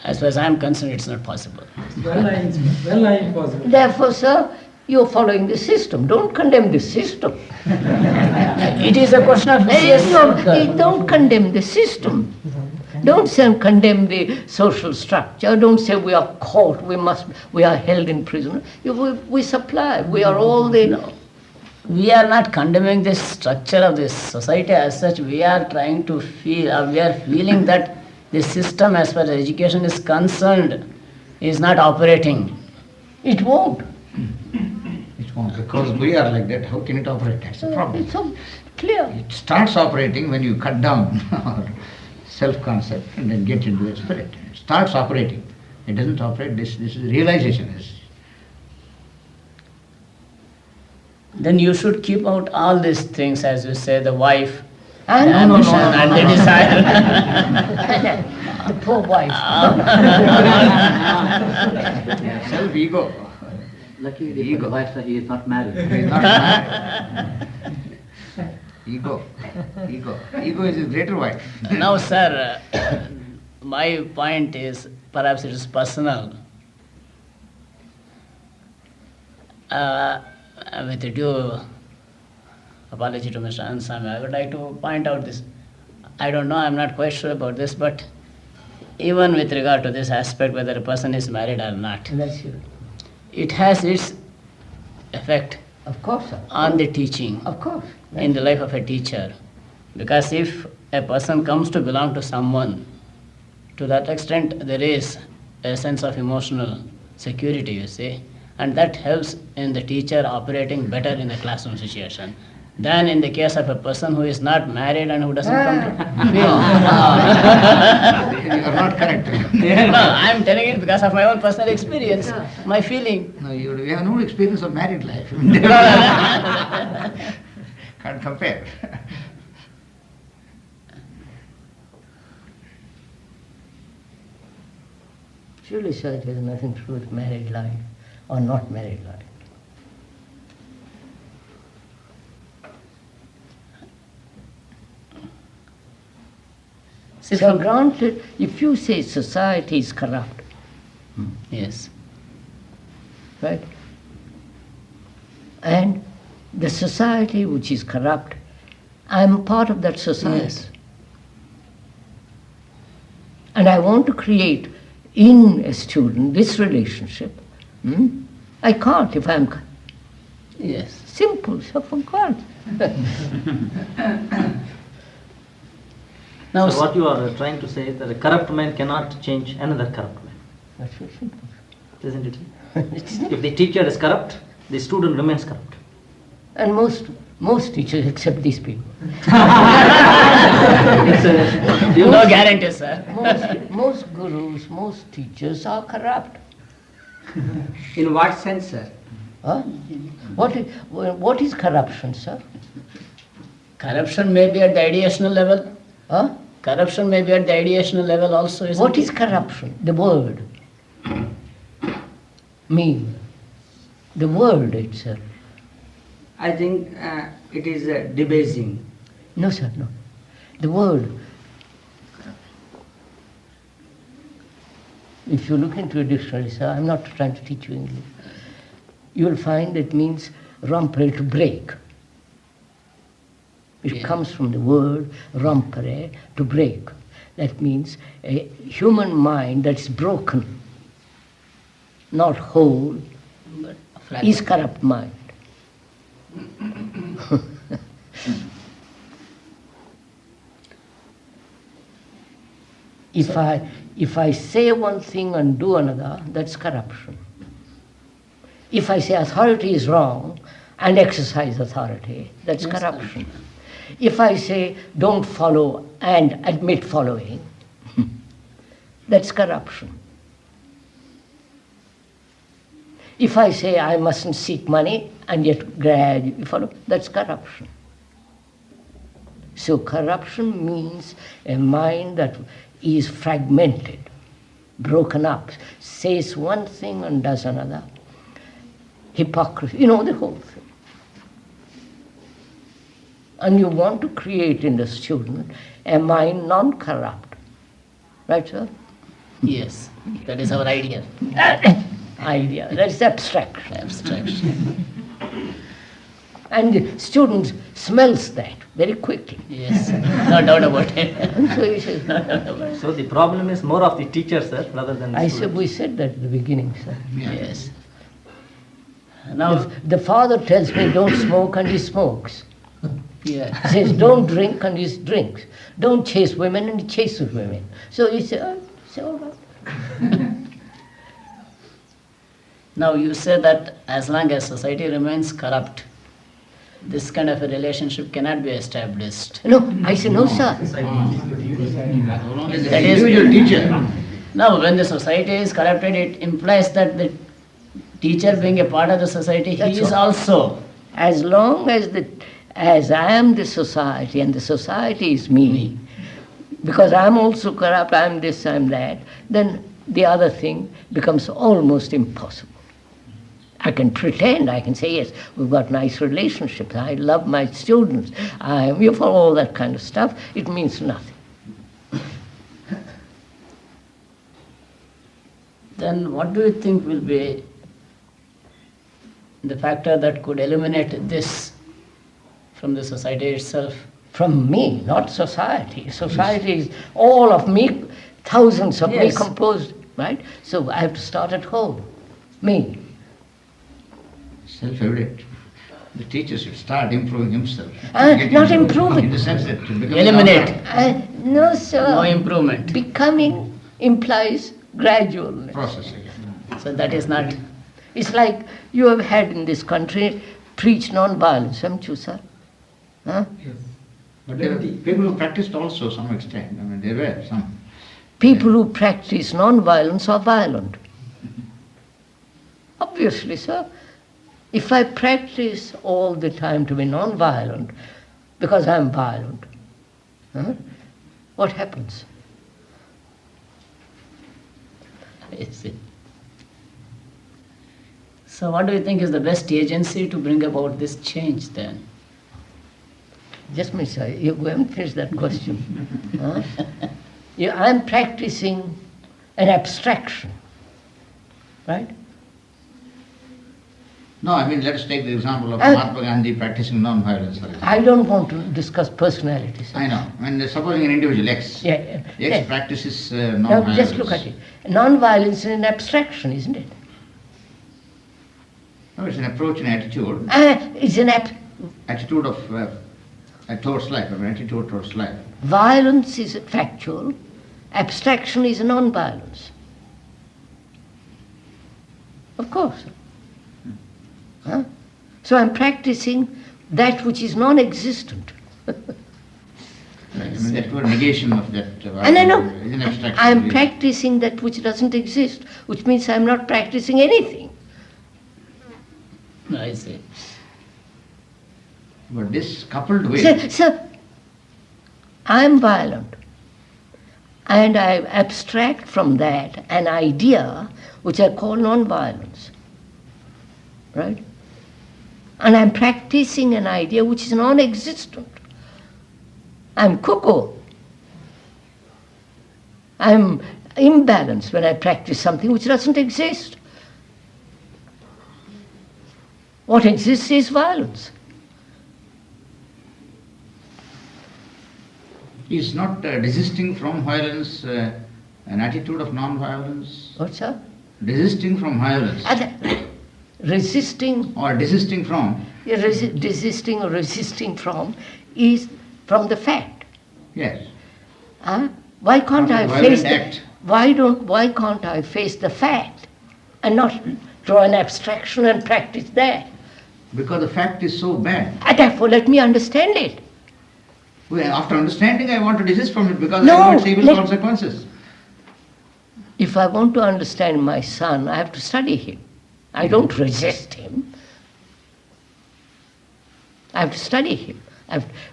As far as I am concerned, it's not possible. Well nigh impossible. Therefore, sir, you're following the system. Don't condemn the system. It is a question of Don't condemn the system. Don't condemn the social structure. Don't say we are caught, we are held in prison. We supply, we are all the... No. We are not condemning the structure of this society as such. We are trying to feel, we are feeling that the system as far as education is concerned is not operating. It won't. It won't, because we are like that. How can it operate? That's the problem. It's so clear. It starts operating when you cut down our self-concept and then get into the spirit. It starts operating. It doesn't operate. This is realization. Then you should keep out all these things, as you say, the wife, And the ambition, and the desire. the poor wife. Self-ego. Lucky the Ego. wife that he is not married. He is not married. Ego. Ego is his greater wife. Now, sir, my point is, perhaps it is personal. With due apology to Mr. Ansami, I would like to point out this. I don't know, I'm not quite sure about this, but even with regard to this aspect, whether a person is married or not, That's it. it has its effect Of course, sir. on the teaching Of course. in the life of a teacher. Because if a person comes to belong to someone, to that extent there is a sense of emotional security, you see, and that helps in the teacher operating better in the classroom situation. than in the case of a person who is not married and who doesn't come to feel. You are not correct. No, I am telling it because of my own personal experience, my feeling. No, you have no experience of married life. Can't compare. Surely, sir, it has nothing to do with married life or not married life. So granted, if you say society is corrupt, Yes. right? And the society which is corrupt, I am part of that society. Yes. And I want to create in a student this relationship. I can't if I'm Yes. simple, so for God. Now, So what you are trying to say is that a corrupt man cannot change another corrupt man, That's so simple. isn't it? If the teacher is corrupt, the student remains corrupt. And most teachers except these people. no guarantee, sir. Most gurus, most teachers are corrupt. In what sense, sir? Huh? What is corruption, sir? Corruption may be at the ideational level. Huh? Corruption may be at the ideational level also. Isn't What it? is corruption? The word. Me. The word itself. I think it is debasing. No, sir, no. The word. If you look into a dictionary, sir, I'm not trying to teach you English, you will find it means rompere, to break. It comes from the word rompere, to break. That means a human mind that's broken, not whole, is corrupt mind. If I say one thing and do another, that's corruption. If I say authority is wrong and exercise authority, that's corruption. If I say don't follow and admit following, that's corruption. If I say I mustn't seek money and yet gradually follow, that's corruption. So corruption means a mind that is fragmented, broken up, says one thing and does another. Hypocrisy, you know the whole thing. And you want to create in the student a mind non-corrupt. Right, sir? Yes. That is our idea. Idea. That's abstraction. Abstraction. And the student smells that very quickly. Yes. No doubt about it. And so he says, So the problem is more of the teacher, sir, rather than the student. we said that at the beginning, sir. Yes. Now, The father tells me don't smoke and he smokes. yeah. Says don't drink and he drinks. Don't chase women and he chases women. So he says, oh, it's all right. Now you say that as long as society remains corrupt, this kind of a relationship cannot be established. No, I say no, sir. That is Individual teacher. Now, when the society is corrupted, it implies that the teacher, being a part of the society, That's he is all. also. As long as I am the society and the society is me, because I'm also corrupt, I'm this, I'm that, then the other thing becomes almost impossible. I can pretend, I can say, yes, we've got nice relationships, I love my students, you for all that kind of stuff, it means nothing. Then what do you think will be the factor that could eliminate this from the society itself? From me, not society. Society is all of me, thousands of me Yes. composed, right? So I have to start at home, me. Self-evident. The teacher should start improving himself. Not improving. In the sense that to become Eliminate. No, sir. No improvement. Becoming implies gradual. process again. So that is not. It's like you have had in this country preach non-violence, haven't you, sir? Huh? But there were people who practiced also to some extent. I mean, there were some. People who practice non-violence are violent. Obviously, sir. If I practice all the time to be non-violent because I'm violent, what happens? I see. So what do you think is the best agency to bring about this change then? Just me, sir. You haven't finished that question. Huh? Yeah, I'm practicing an abstraction, right? No, I mean, let us take the example of Mahatma Gandhi practicing non-violence. For example. I don't want to discuss personalities. I know. When supposing an individual X, X practices non-violence. Now just look at it. Non-violence is an abstraction, isn't it? No, it's an approach and attitude. It's an attitude of towards life, an attitude towards life. Violence is factual. Abstraction is non-violence. Of course. Huh? So I'm practicing that which is non-existent. Right. I mean, that word negation of that And I know. is an abstraction. I'm practicing that which doesn't exist, which means I'm not practicing anything. I see. But this coupled with... Sir, I'm violent. And I abstract from that an idea which I call non-violence. Right? And I'm practicing an idea which is non-existent. I'm cuckoo. I'm imbalanced when I practice something which doesn't exist. What exists is violence. Is not desisting from violence an attitude of non-violence? What's that? Desisting from violence. Resisting. Or desisting from. Desisting or resisting from is from the fact. Yes. Why can't I face act. Why can't I face the fact and not draw an abstraction and practice that? Because the fact is so bad. Therefore, let me understand it. Well, after understanding, I want to desist from it because I know its evil consequences. If I want to understand my son, I have to study him. I don't resist him. I have to study him.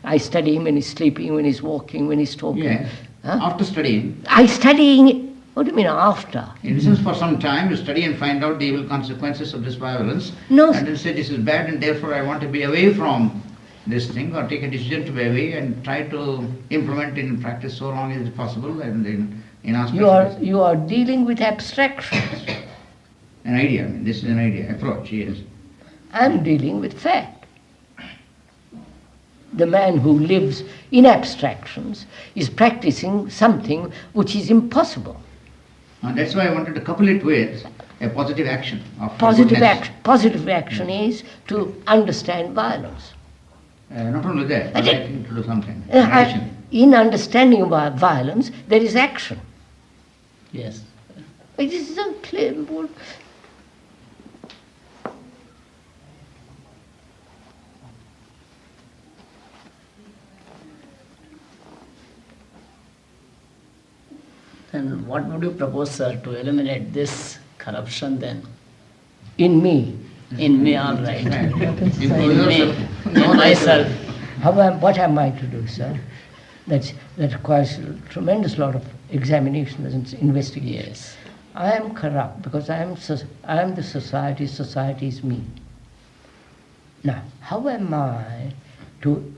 I study him when he's sleeping, when he's walking, when he's talking. Yes. After studying. I studying. What do you mean after? In a sense, for some time you study and find out the evil consequences of this violence. No. And then say this is bad and therefore I want to be away from this thing, or take a decision to be away and try to implement it in practice so long as possible and in aspects. You are dealing with abstractions. An idea, I mean, this is an idea, approach, yes. I'm dealing with fact. The man who lives in abstractions is practicing something which is impossible. And that's why I wanted to couple it with a positive action. Positive action is to understand violence. Not only that, but I think to do something. In understanding violence, there is action. Yes. It is so clear. Then what would you propose, sir, to eliminate this corruption then? In me. In me, all right. In me, in myself. What am I to do, sir? That requires a tremendous lot of examination and investigation. Yes. I am corrupt because I am the society, society is me. Now, how am I to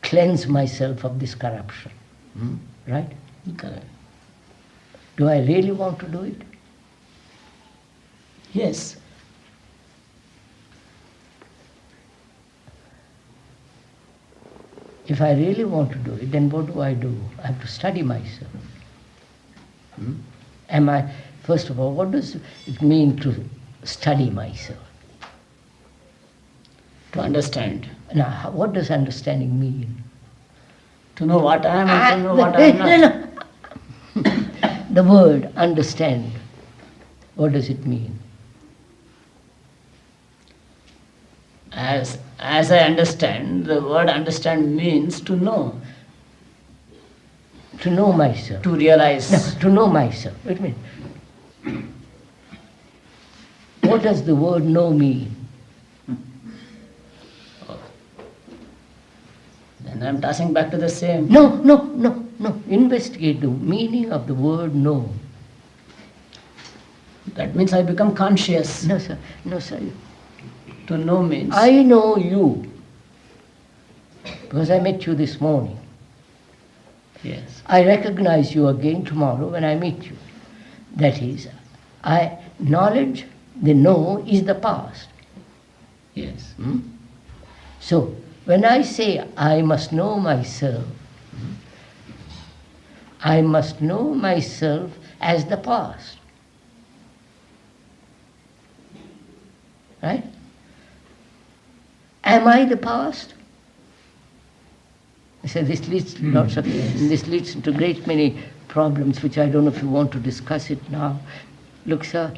cleanse myself of this corruption? Right? Correct. Do I really want to do it? Yes. If I really want to do it, then what do? I have to study myself. First of all, what does it mean to study myself? To understand. Now, what does understanding mean? To know what I am and to know what I am not. No. The word understand, what does it mean? As I understand, the word understand means to know. To know myself. To realize. No, to know myself. Wait a minute. What does the word know mean? Then I'm tossing back to the same. No. Investigate the meaning of the word know. That means I become conscious. No, sir. To know means? I know you because I met you this morning. Yes. I recognize you again tomorrow when I meet you. That is, knowledge, the know, is the past. Yes. So, when I say I must know myself, I must know myself as the past. Right? Am I the past? So this leads to this leads to great many problems which I don't know if you want to discuss it now. Look, sir,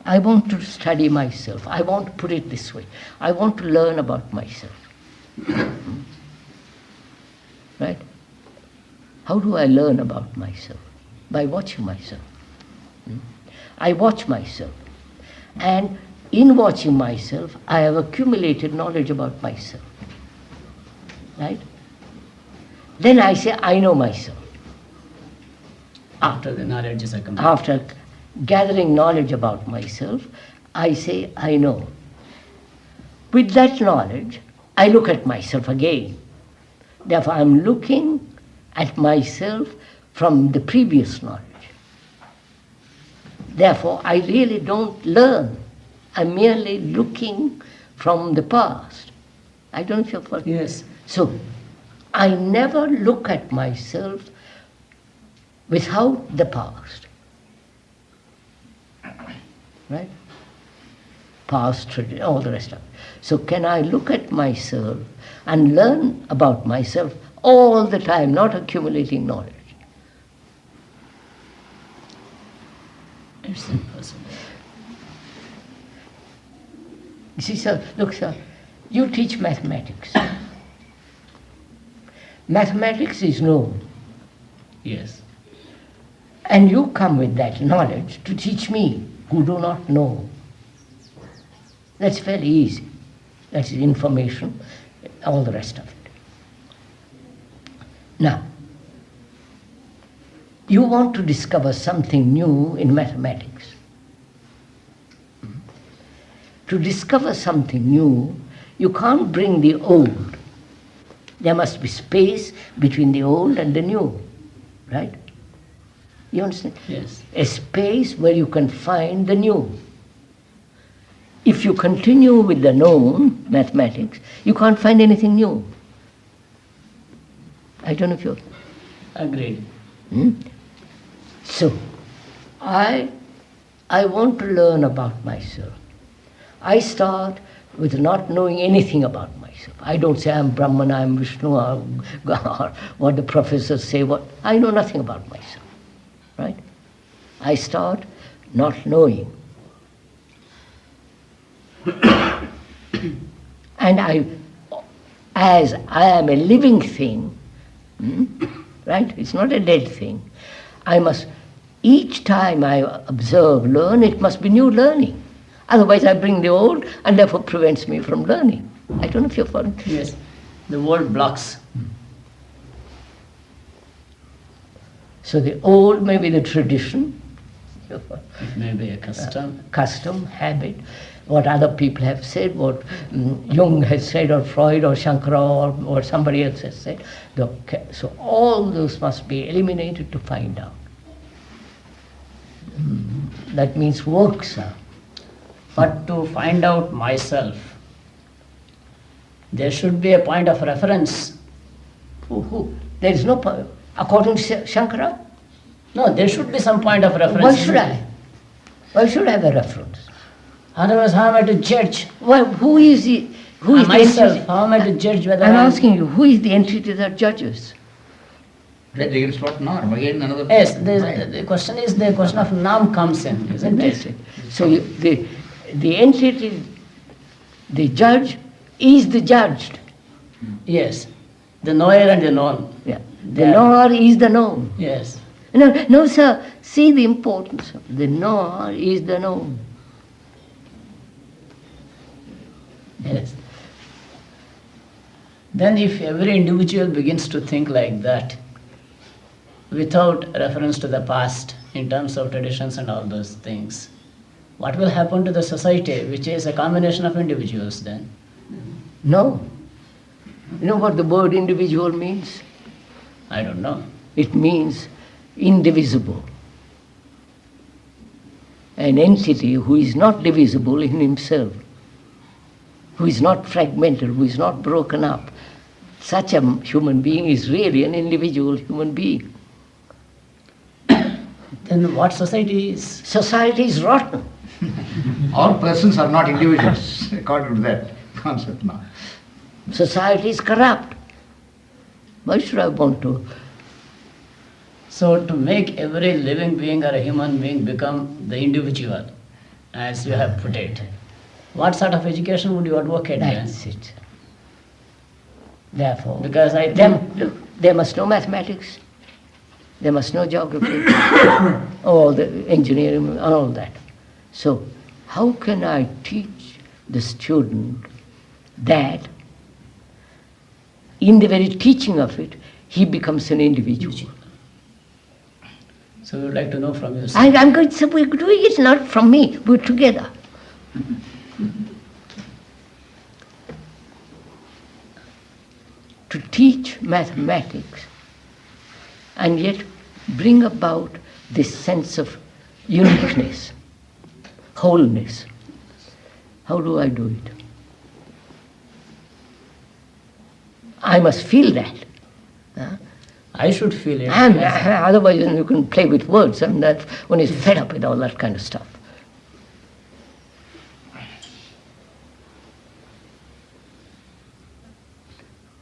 I want to study myself. I want to put it this way. I want to learn about myself. Right? How do I learn about myself? By watching myself. I watch myself. And in watching myself, I have accumulated knowledge about myself. Right? Then I say, I know myself. After the knowledge is accumulated. After gathering knowledge about myself, I say, I know. With that knowledge, I look at myself again. Therefore, I'm looking at myself from the previous knowledge. Therefore, I really don't learn. I'm merely looking from the past. I don't know if you're following. Yes. So, I never look at myself without the past. Right? Past, tradition, all the rest of it. So can I look at myself and learn about myself all the time, not accumulating knowledge? It's impossible. You see, sir, look, sir, you teach mathematics. Mathematics is known. Yes. And you come with that knowledge to teach me, who do not know. That's fairly easy. That's information, all the rest of it. Now, you want to discover something new in mathematics. To discover something new, you can't bring the old. There must be space between the old and the new, right? You understand? Yes. A space where you can find the new. If you continue with the known, mathematics, you can't find anything new. I don't know if you're... Agreed. So, I want to learn about myself. I start with not knowing anything about myself. I don't say I'm Brahman, I'm Vishnu, or what the professors say. I know nothing about myself, right? I start not knowing. And as I am a living thing, right? It's not a dead thing. I must, each time I observe, learn, it must be new learning. Otherwise I bring the old and therefore prevents me from learning. I don't know if you're following. Yes. The old blocks. So the old may be the tradition. It may be a custom. Custom, habit, what other people have said, what Jung has said, or Freud, or Shankara, or somebody else has said. So all those must be eliminated to find out. That means work, sir. But to find out myself, there should be a point of reference. Who? There is no point. According to Shankara? No, there should be some point of reference. Why should I? Why should I have a reference? Otherwise, how am I to judge? Well, who is the myself? entity? How am I to judge whether I'm asking you, who is the entity that judges? Judge against what norm? Again another... Yes, the question is, the question of norm comes in, isn't it? So the entity, the judge is the judged. Yes. The knower and the known. Yeah. The knower is the known. Yes. No, sir. See the importance of the knower is the known. Yes. Then if every individual begins to think like that, without reference to the past in terms of traditions and all those things, what will happen to the society, which is a combination of individuals then? No. You know what the word individual means? I don't know. It means indivisible. An entity who is not divisible in himself, who is not fragmented, who is not broken up. Such a human being is really an individual human being. Then what society is? Society is rotten. All persons are not individuals, according to that concept now. Society is corrupt. Why should I want to? So to make every living being or a human being become the individual, as you have put it, what sort of education would you advocate then? That's it. Therefore, Because I think they must know mathematics, they must know geography, all the engineering, and all that. So, how can I teach the student that in the very teaching of it, he becomes an individual? so we would like to know from you. I'm going to say, we're doing it not from me, we're together. To teach mathematics and yet bring about this sense of uniqueness, wholeness. How do I do it? I must feel that. I should feel it. And otherwise you can play with words, and that one is fed up with all that kind of stuff.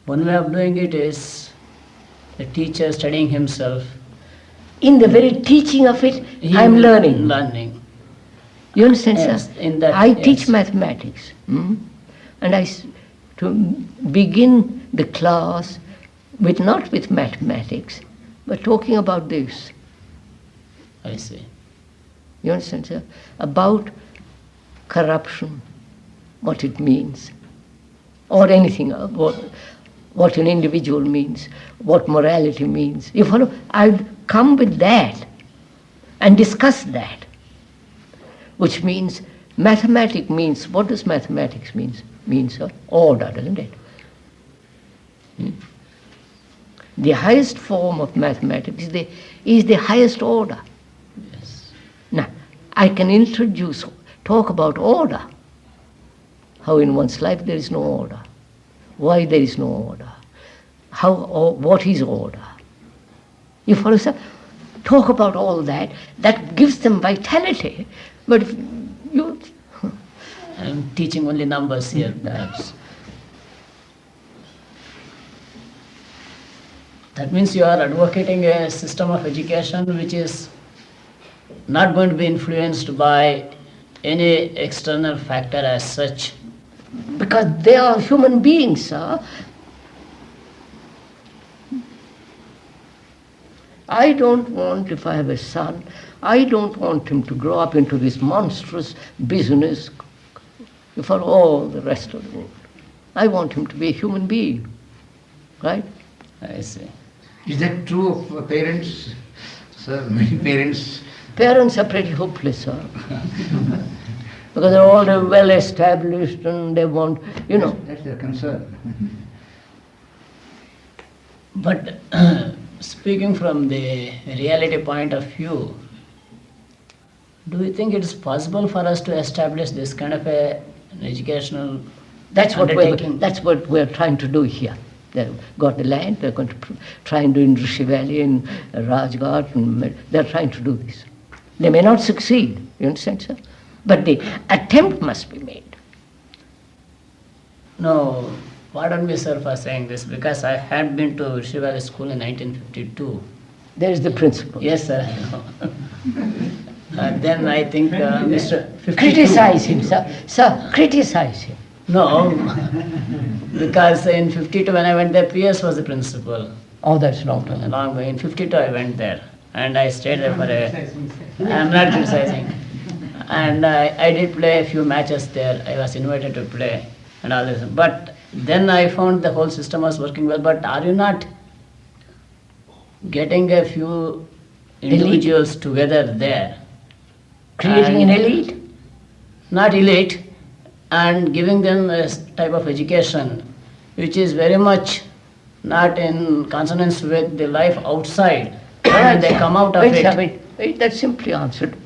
One way of doing it is the teacher studying himself. In the very teaching of it, I'm learning. Learning. You understand, Yes, sir? in that, I teach yes. mathematics, and to begin the class not with mathematics, but talking about this. I see. You understand, sir? About corruption, what it means, or anything, what an individual means, what morality means. You follow? I'd come with that and discuss that, which means mathematics means, what does mathematics mean? Means order, doesn't it? The highest form of mathematics is the highest order. Yes. Now, I can talk about order. How in one's life there is no order. Why there is no order. What is order. You follow, sir? Talk about all that. That gives them vitality. But if you... I'm teaching only numbers here, perhaps. That means you are advocating a system of education which is not going to be influenced by any external factor as such. Because they are human beings, sir. I don't want, if I have a son, I don't want him to grow up into this monstrous business for all the rest of the world. I want him to be a human being, right? I see. Is that true of parents? Sir, many parents... Parents are pretty hopeless, sir. Because they're all well established and they want, That's their concern. But speaking from the reality point of view, do you think it is possible for us to establish this kind of an educational undertaking? That's what we're trying to do here. They've got the land, they're going to try and do in Rishi Valley, in Rajghat, and they're trying to do this. They may not succeed, you understand, sir? But the attempt must be made. No, pardon me, sir, for saying this, because I had been to Rishi Valley School in 1952. There is the principle. Yes, sir. Then I think Mr. 52. Criticize him, sir. Sir, criticize him. No, because in 52 when I went there, PS was the principal. Oh, that's long time. Long way. In 52 I went there and I stayed there for I'm not criticizing. And I did play a few matches there. I was invited to play and all this. But then I found the whole system was working well. But are you not getting a few individuals together there? Creating an elite? Not elite, and giving them a type of education which is very much not in consonance with the life outside. When they come out of Wait, that's simply answered.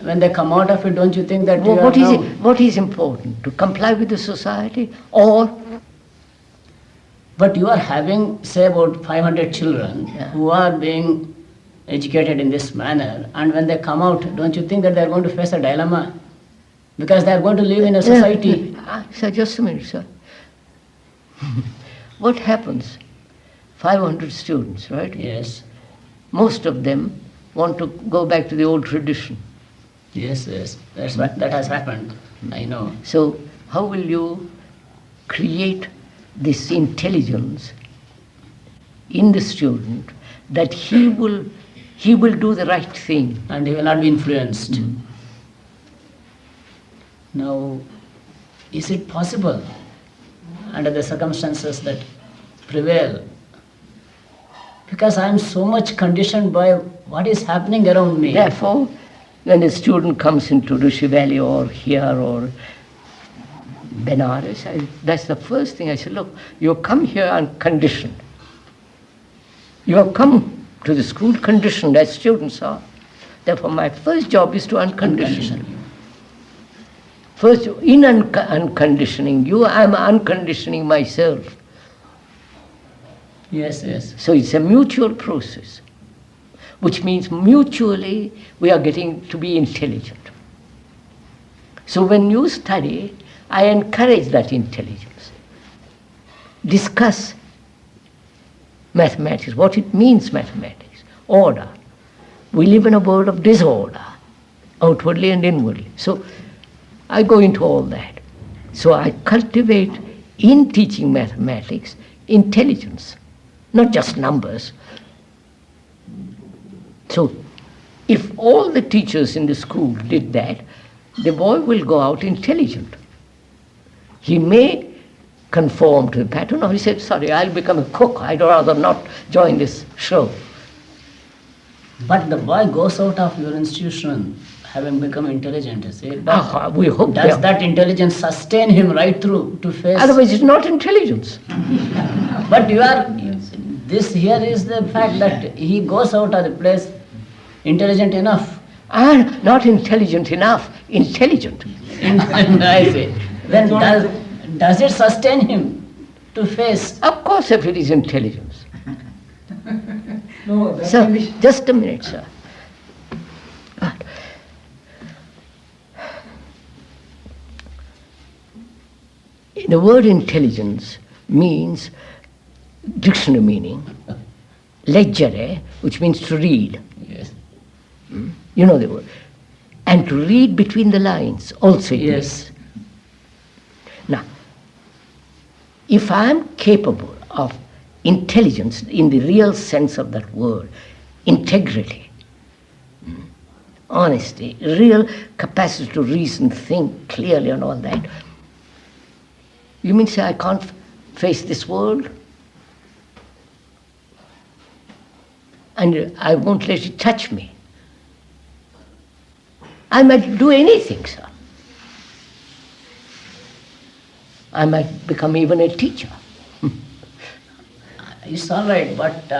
When they come out of it, don't you think that what is important? To comply with the society or? But you are having, say, about 500 children who are being educated in this manner, and when they come out, don't you think that they are going to face a dilemma? Because they are going to live in a society. Sir, just a minute, sir. What happens? 500 students, right? Yes. Most of them want to go back to the old tradition. Yes, that has happened. I know. So how will you create this intelligence in the student that he will do the right thing and he will not be influenced? Now, is it possible under the circumstances that prevail? Because I am so much conditioned by what is happening around me. Therefore, when a student comes into Rishi Valley or here or Benares, that's the first thing I say, look, you come here unconditioned. You have come to the school conditioned as students are. Therefore, my first job is to uncondition. First, in unconditioning you, I am unconditioning myself. Yes. So it's a mutual process, which means mutually we are getting to be intelligent. So when you study, I encourage that intelligence. Discuss mathematics, what it means mathematics, order. We live in a world of disorder, outwardly and inwardly. So I go into all that. So I cultivate in teaching mathematics intelligence, not just numbers. So if all the teachers in the school did that, the boy will go out intelligent. He may conform to the pattern, or he said, sorry, I'll become a cook, I'd rather not join this show. But the boy goes out of your institution having become intelligent, you see. We hope does that intelligence sustain him right through to face? Otherwise it's not intelligence. But this here is the fact that he goes out of the place intelligent enough. And not intelligent enough, intelligent. I see. Then does it sustain him to face? Of course, if it is intelligence. No, Sir, just a minute, sir. The word intelligence means, dictionary meaning, leggere, which means to read. Yes. You know the word. And to read between the lines also. Yes. Now, if I am capable of intelligence in the real sense of that word, integrity, honesty, real capacity to reason, think clearly and all that, you mean say I can't face this world? And I won't let it touch me. I might do anything, sir. I might become even a teacher. It's all right, but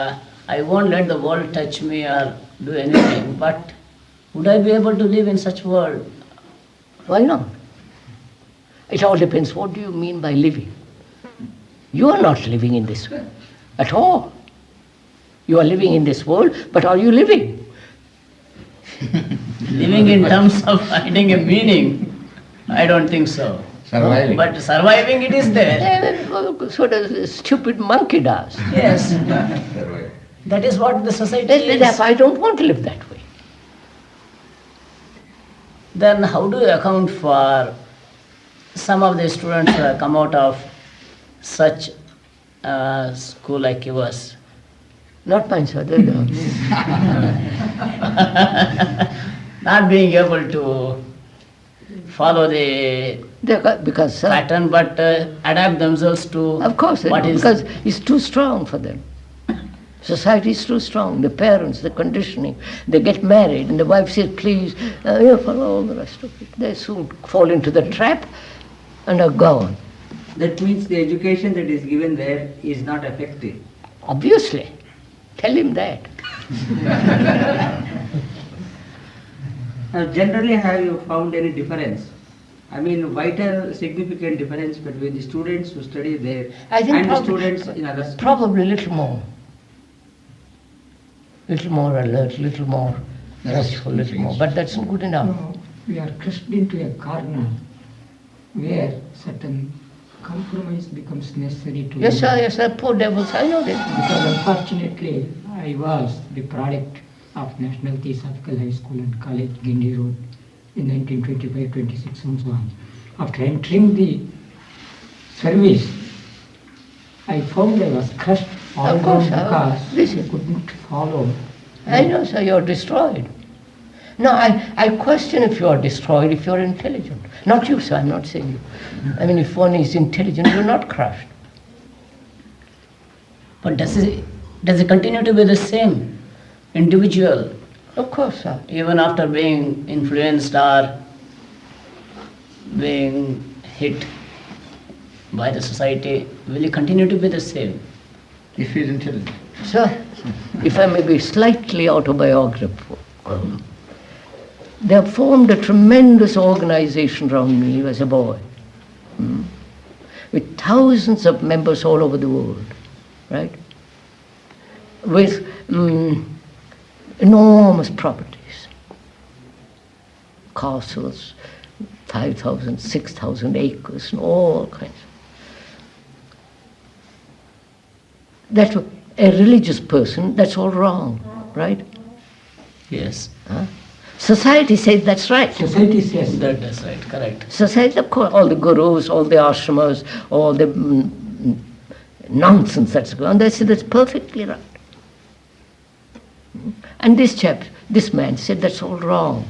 I won't let the world touch me or do anything. But would I be able to live in such world? Why not? It all depends. What do you mean by living? You are not living in this world at all. You are living in this world, but are you living? Living in terms of finding a meaning, I don't think so. Surviving. But surviving, it is there. So does a stupid monkey does. Yes. That is what the society is. I don't want to live that way. Then how do you account for some of the students come out of such school like yours. Not mine, sir. They're not. Not being able to follow the Because, sir, pattern, but adapt themselves to of course, what is. because it's too strong for them. Society is too strong. The parents, the conditioning. They get married, and the wife says, "Please, you follow all the rest of it." They soon fall into the trap and are gone. That means the education that is given there is not effective. Obviously, tell him that. Now, generally, have you found any difference? I mean, vital, significant difference between the students who study there I think and the probably, students in other schools? probably a little more. Little more alert, little more restful, little more. But that's not good enough. No, we are crushed into a corner where certain compromise becomes necessary to Yes, sir, live. yes, sir. Poor devils, I know that. Because unfortunately, I was the product of National Theosophical High School and College, Gindi Road, in 1925-26 and so on. After entering the service, I found I was crushed all Of course, around because listen. I couldn't follow. I know, sir, you're destroyed. No, I question if you're destroyed, if you're intelligent. Not you, sir, I'm not saying you. I mean, if one is intelligent, you're not crushed. But does it continue to be the same individual Of course, sir. even after being influenced or being hit by the society? Will he continue to be the same? If he is intelligent. Sir, if I may be slightly autobiographical, they have formed a tremendous organization around me as a boy, with thousands of members all over the world, right? With enormous properties, castles, 5,000, 6,000 acres, and all kinds. That's a religious person, that's all wrong, right? Yes. Huh? Society says that's right. Society says That's right, correct. Society, of course, all the gurus, all the ashramas, all the nonsense that's going on, they say that's perfectly right. And this man said that's all wrong.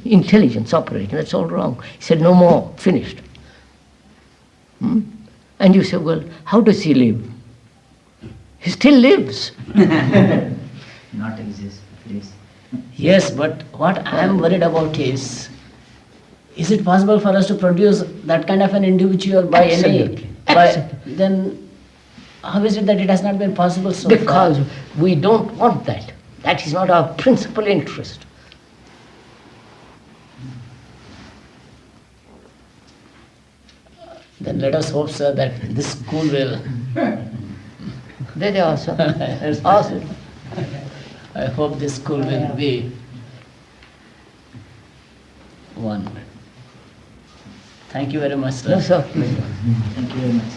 Intelligence operating, that's all wrong. He said no more, finished. And you say, well, how does he live? He still lives. Not exist, please. Yes, but what I am worried about is it possible for us to produce that kind of an individual by Absolutely. any? By, Absolutely. then how is it that it has not been possible so Because far? we don't want that. That is not our principal interest. Then let us hope, sir, that this school will. There they are, sir. Awesome. I hope this school will be one. Thank you very much, sir. No, sir. Thank you very much.